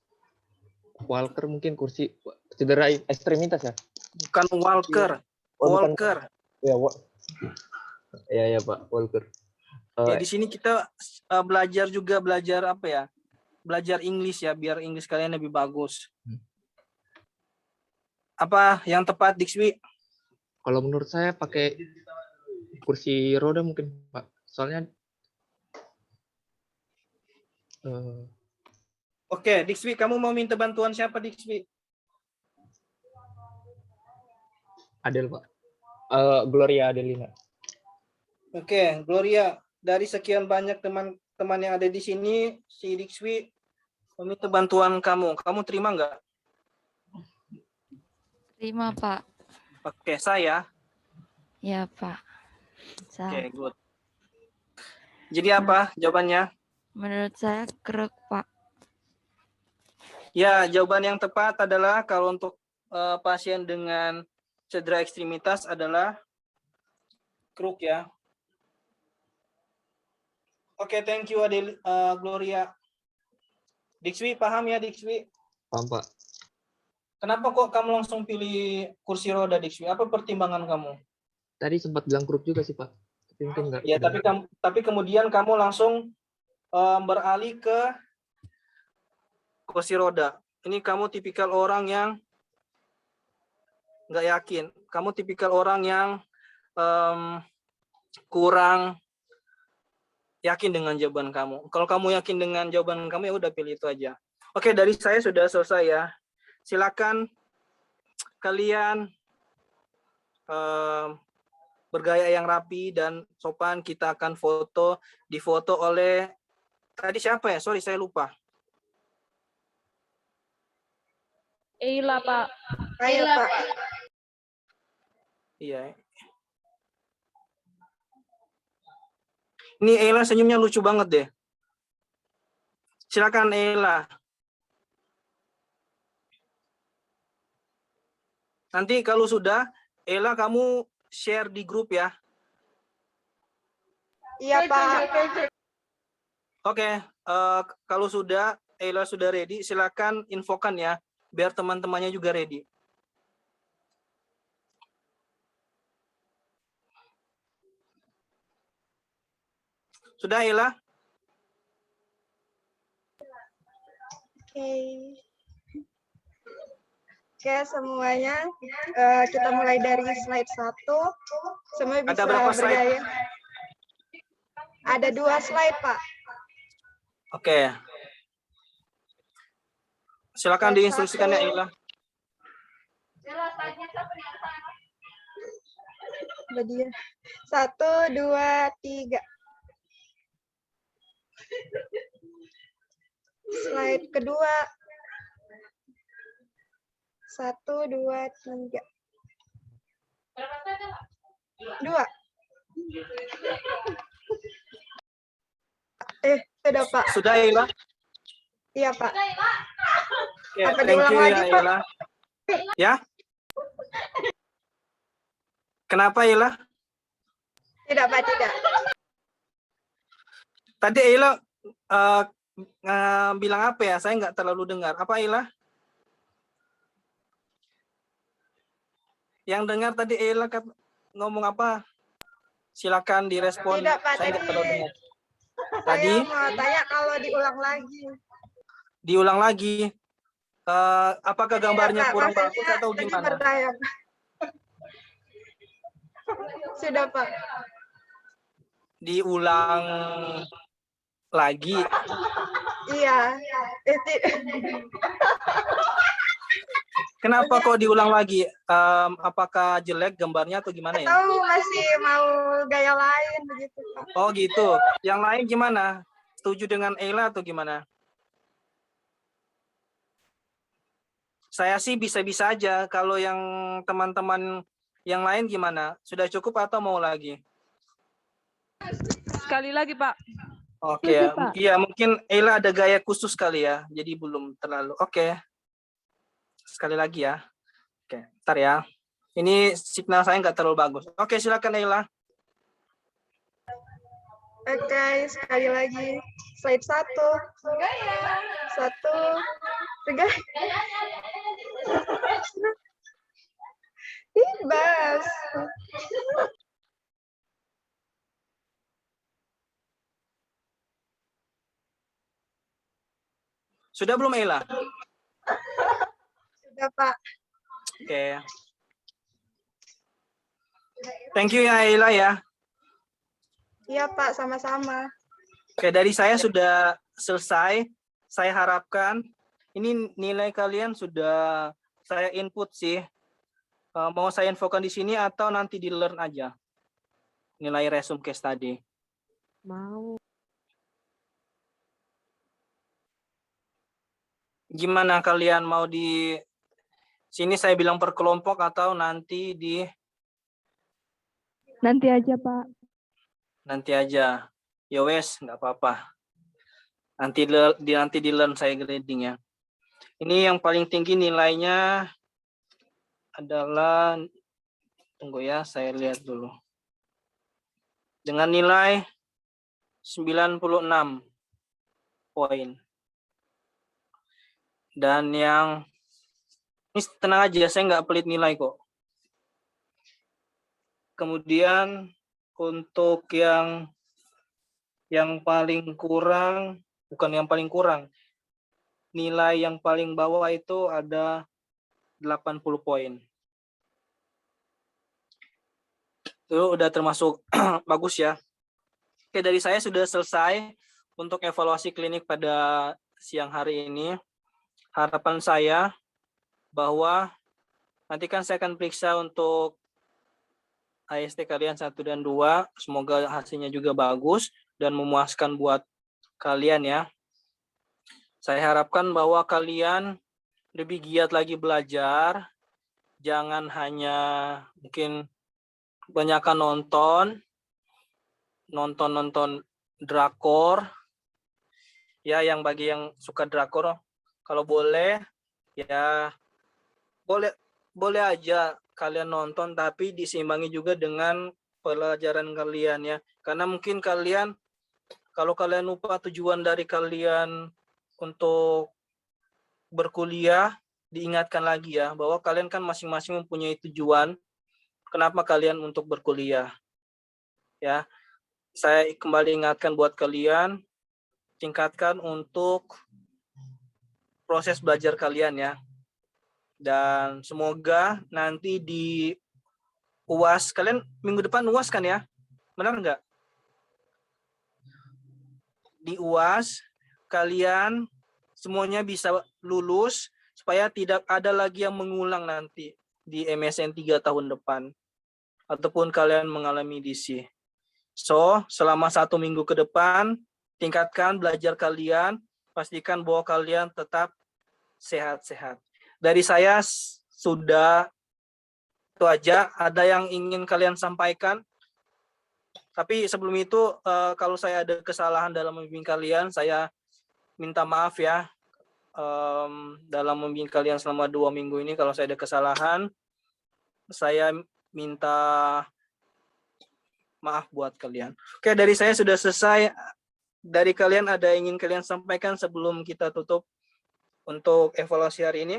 walker mungkin kursi cedera ekstremitas ya? Bukan walker, walker. Ya, ya Pak, walker. Ya di sini kita belajar apa ya? Belajar Inggris ya, biar Inggris kalian lebih bagus. Apa yang tepat Dikswi? Kalau menurut saya pakai kursi roda mungkin Pak. Soalnya Oke, Dikswi, kamu mau minta bantuan siapa, Dikswi? Adel, Pak. Gloria Adelina. Oke, Gloria. Dari sekian banyak teman-teman yang ada di sini, si Dikswi meminta bantuan kamu. Kamu terima nggak? Terima, Pak. Oke, saya. Ya, Pak. Oke, good. Jadi apa jawabannya? Menurut saya kruk, Pak. Ya, jawaban yang tepat adalah kalau untuk pasien dengan cedera ekstremitas adalah kruk ya. Oke, thank you Gloria. Dikswi, paham ya Dikswi? Paham Pak. Kenapa kok kamu langsung pilih kursi roda Dikswi? Apa pertimbangan kamu? Tadi sempat bilang kruk juga sih Pak. Tapi mungkin enggak. Ya, tapi kemudian kamu langsung beralih ke kursi roda. Ini kamu tipikal orang yang nggak yakin. Kamu tipikal orang yang kurang yakin dengan jawaban kamu. Kalau kamu yakin dengan jawaban kamu, ya udah pilih itu aja. Oke, dari saya sudah selesai ya. Silakan kalian bergaya yang rapi dan sopan. Kita akan difoto oleh tadi siapa ya? Sorry, saya lupa. Eila, Pak. Eila, Pak. Iya. Ini Eila senyumnya lucu banget deh. Silakan Eila. Nanti kalau sudah, Eila kamu share di grup ya. Iya, Pak. Oke, kalau sudah, Eila sudah ready, silakan infokan ya, biar teman-temannya juga ready. Sudah Ila? Oke. Oke, semuanya. Kita mulai dari slide 1. Semua bisa Ada berapa slide? bergaya. Ada 2 slide, Pak. Oke. Silakan diinstruksikan ya Ila. Bagian 1, 2, 3. Slide kedua. 1, 2, 3. 2. Sudah Pak. Sudah Ila? Iya Pak. Oke, Apa thank diulang you lagi, ya Pak? Ila. Ya? Kenapa Ila? Tidak Pak, tidak. Tadi Ila bilang apa ya? Saya nggak terlalu dengar. Apa Ila? Yang dengar tadi Ila ngomong apa? Silakan direspon. Tidak Pak, Saya nggak terlalu tadi dengar. Tadi saya mau tanya kalau diulang lagi. diulang lagi. Apakah gambarnya Pak, kurang maksudnya bagus atau tadi gimana? bertanya. Sudah Pak. Diulang lagi. Iya. Kenapa kok diulang lagi? Apakah jelek gambarnya atau gimana ya? Tahu masih mau gaya lain begitu Pak. Oh gitu. Yang lain gimana? Setuju dengan Ella atau gimana? Saya sih bisa-bisa aja. Kalau yang teman-teman yang lain gimana? Sudah cukup atau mau lagi? Sekali lagi, Pak. Oke ya. Iya, mungkin Ella ada gaya khusus kali ya. Jadi belum terlalu. Oke. Sekali lagi ya. Oke, ntar ya. Ini signal saya nggak terlalu bagus. Oke, silakan Ella. Oke, sekali lagi. Slide 1. 1. Bebas. Sudah belum Ella? Sudah Pak. Oke. Thank you ya Ella ya. Iya Pak, sama-sama. Oke, dari saya sudah selesai. Saya harapkan ini nilai kalian sudah saya input sih. Mau saya infokan di sini atau nanti di learn aja? Nilai resume case tadi. Mau. Gimana kalian mau di sini saya bilang per kelompok atau nanti di Nanti aja, Pak. nanti aja. Ya wes, nggak apa-apa. Nanti di learn saya grading ya. Ini yang paling tinggi nilainya adalah, tunggu ya, saya lihat dulu. Dengan nilai 96 poin. Dan yang, ini tenang aja, saya nggak pelit nilai kok. Kemudian untuk yang paling kurang, bukan yang paling kurang, nilai yang paling bawah itu ada 80 poin. Itu udah termasuk bagus ya. Oke, dari saya sudah selesai untuk evaluasi klinik pada siang hari ini. Harapan saya bahwa nanti kan saya akan periksa untuk AST kalian 1 dan 2. Semoga hasilnya juga bagus dan memuaskan buat kalian ya. Saya harapkan bahwa kalian lebih giat lagi belajar. Jangan hanya mungkin kebanyakan nonton drakor. Ya, yang bagi yang suka drakor, kalau boleh ya boleh aja kalian nonton, tapi diseimbangi juga dengan pelajaran kalian ya. Karena mungkin kalian, kalau kalian lupa tujuan dari kalian untuk berkuliah, diingatkan lagi ya, bahwa kalian kan masing-masing mempunyai tujuan kenapa kalian untuk berkuliah. Ya, saya kembali ingatkan buat kalian, tingkatkan untuk proses belajar kalian ya. Dan semoga nanti di UAS, kalian minggu depan UAS kan ya? Benar nggak? Di UAS, kalian semuanya bisa lulus supaya tidak ada lagi yang mengulang nanti di MSN 3 tahun depan. Ataupun kalian mengalami DC. So, selama 1 minggu ke depan, tingkatkan belajar kalian, pastikan bahwa kalian tetap sehat-sehat. Dari saya sudah itu aja. Ada yang ingin kalian sampaikan? Tapi sebelum itu, kalau saya ada kesalahan dalam membimbing kalian, saya minta maaf ya. Dalam membimbing kalian selama 2 minggu ini, kalau saya ada kesalahan, saya minta maaf buat kalian. Oke, dari saya sudah selesai. Dari kalian ada yang ingin kalian sampaikan sebelum kita tutup untuk evaluasi hari ini?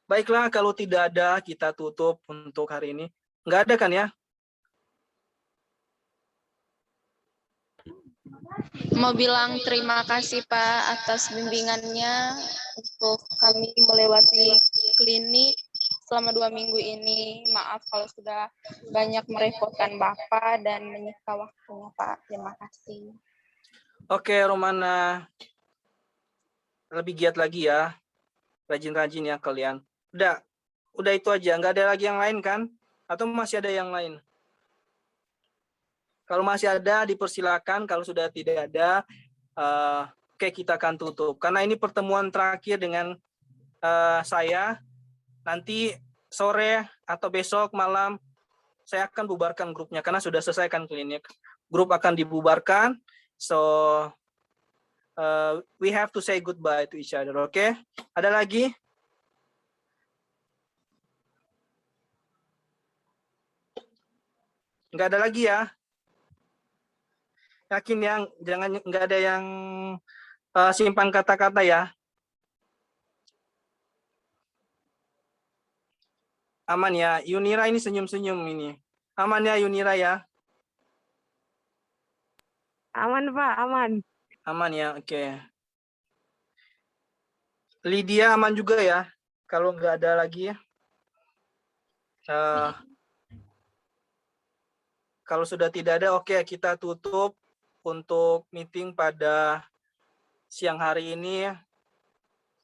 Baiklah, kalau tidak ada, kita tutup untuk hari ini. Nggak ada kan ya? Mau bilang terima kasih Pak atas bimbingannya untuk kami melewati klinik selama 2 minggu ini. Maaf kalau sudah banyak merepotkan Bapak dan menyita waktunya Pak. Terima kasih. Oke, Romana. Lebih giat lagi ya. Rajin-rajin ya kalian. Udah itu aja. Nggak ada lagi yang lain kan? Atau masih ada yang lain? Kalau masih ada, dipersilakan. Kalau sudah tidak ada, oke, kita akan tutup. Karena ini pertemuan terakhir dengan saya. Nanti sore atau besok malam, saya akan bubarkan grupnya. Karena sudah selesaikan klinik. Grup akan dibubarkan. So, we have to say goodbye to each other, oke? Ada lagi? Nggak ada lagi ya? Yakin ya? Jangan nggak ada yang simpan kata-kata ya? Aman ya? Yunira ini senyum-senyum ini. Aman ya Yunira ya? Aman Pak, aman. Aman ya, oke. Lydia aman juga ya? Kalau nggak ada lagi ya? Kalau sudah tidak ada, oke, kita tutup untuk meeting pada siang hari ini.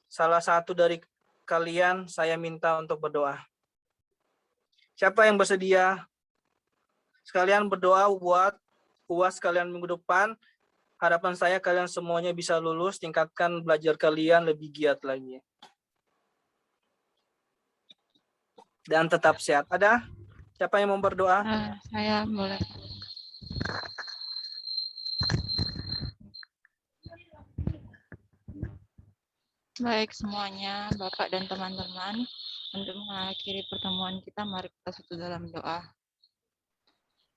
Salah satu dari kalian saya minta untuk berdoa. Siapa yang bersedia? Sekalian berdoa buat UAS kalian minggu depan. Harapan saya kalian semuanya bisa lulus, tingkatkan belajar kalian lebih giat lagi. Dan tetap sehat. Ada? Siapa yang mau berdoa? Saya boleh. Baik semuanya, Bapak dan teman-teman, untuk mengakhiri pertemuan kita, mari kita satu dalam doa.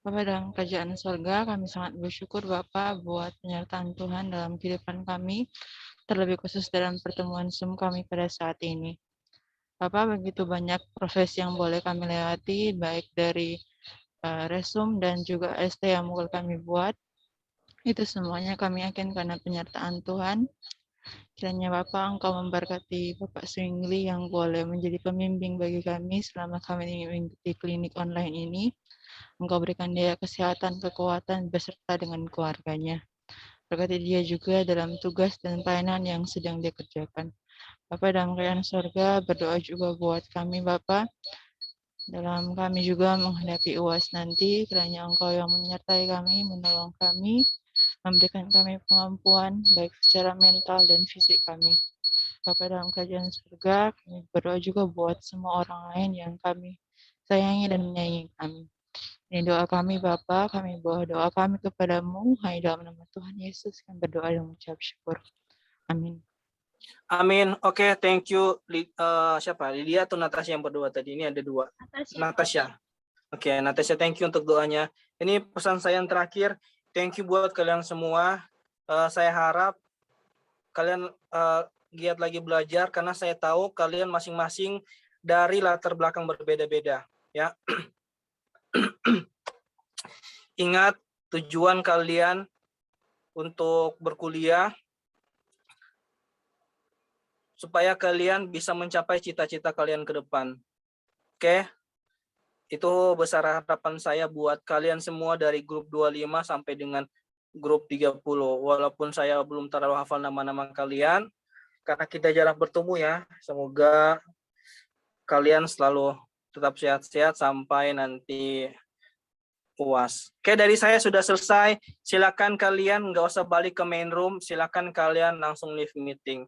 Bapak dalam kerajaan surga, kami sangat bersyukur Bapak buat penyertaan Tuhan dalam kehidupan kami, terlebih khusus dalam pertemuan Zoom kami pada saat ini. Bapak, begitu banyak proses yang boleh kami lewati, baik dari resum dan juga ST yang mau kami buat. Itu semuanya kami yakin karena penyertaan Tuhan. Kiranya Bapak Engkau memberkati Bapak Swingli yang boleh menjadi pembimbing bagi kami selama kami mengikuti klinik online ini. Engkau berikan dia kesehatan, kekuatan, beserta dengan keluarganya. Berkati dia juga dalam tugas dan pelayanan yang sedang dia kerjakan. Bapak dalam kerajaan surga, berdoa juga buat kami Bapak. Dalam kami juga menghadapi UAS nanti, kiranya Engkau yang menyertai kami, menolong kami, memberikan kami kemampuan baik secara mental dan fisik kami. Bapak dalam kerajaan surga, kami berdoa juga buat semua orang lain yang kami sayangi dan menyayangi kami. Ini doa kami Bapa, kami bawa doa kami kepadamu, hanya dalam nama Tuhan Yesus kami berdoa dan mengucap syukur. Amin. Amin. Oke, thank you. Siapa? Lydia atau Natasha yang berdoa tadi? Ini ada 2. Natasha. Oke, Natasha, thank you untuk doanya. Ini pesan saya yang terakhir. Thank you buat kalian semua. Saya harap kalian giat lagi belajar karena saya tahu kalian masing-masing dari latar belakang berbeda-beda, ya. Ingat tujuan kalian untuk berkuliah supaya kalian bisa mencapai cita-cita kalian ke depan. Oke? Itu besar harapan saya buat kalian semua dari grup 25 sampai dengan grup 30. Walaupun saya belum terlalu hafal nama-nama kalian, karena kita jarang bertemu ya. Semoga kalian selalu tetap sehat-sehat sampai nanti UAS. Oke, dari saya sudah selesai. Silakan kalian nggak usah balik ke main room. Silakan kalian langsung leave meeting.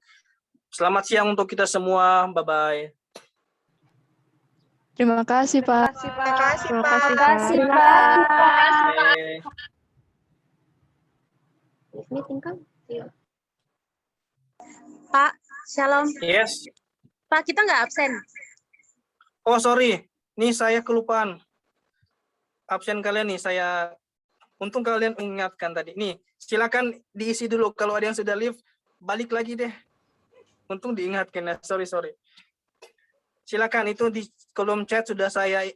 Selamat siang untuk kita semua. Bye-bye. Terima kasih, Pak. Terima kasih, Terima Pak. kasih, Terima Pak. kasih, Terima Pak. kasih, Pak. Oke. Meeting kan? Iya. Pak, Shalom. Yes. Pak, kita nggak absen. Oh, sorry. Nih saya kelupaan. Absen kalian nih, saya untung kalian ingatkan tadi. Nih, silakan diisi dulu. Kalau ada yang sudah leave, balik lagi deh. Untung diingatkan ya. Sorry. Silakan, itu di kolom chat sudah saya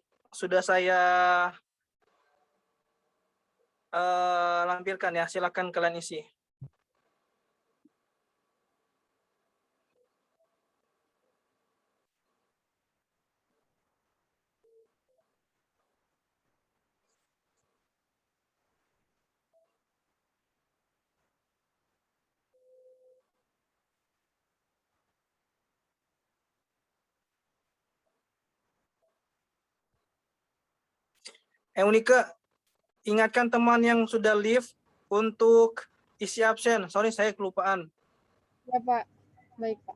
lampirkan ya. Silakan kalian isi. Unika, ingatkan teman yang sudah leave untuk isi absen. Sorry, saya kelupaan. Ya, Pak. Baik, Pak.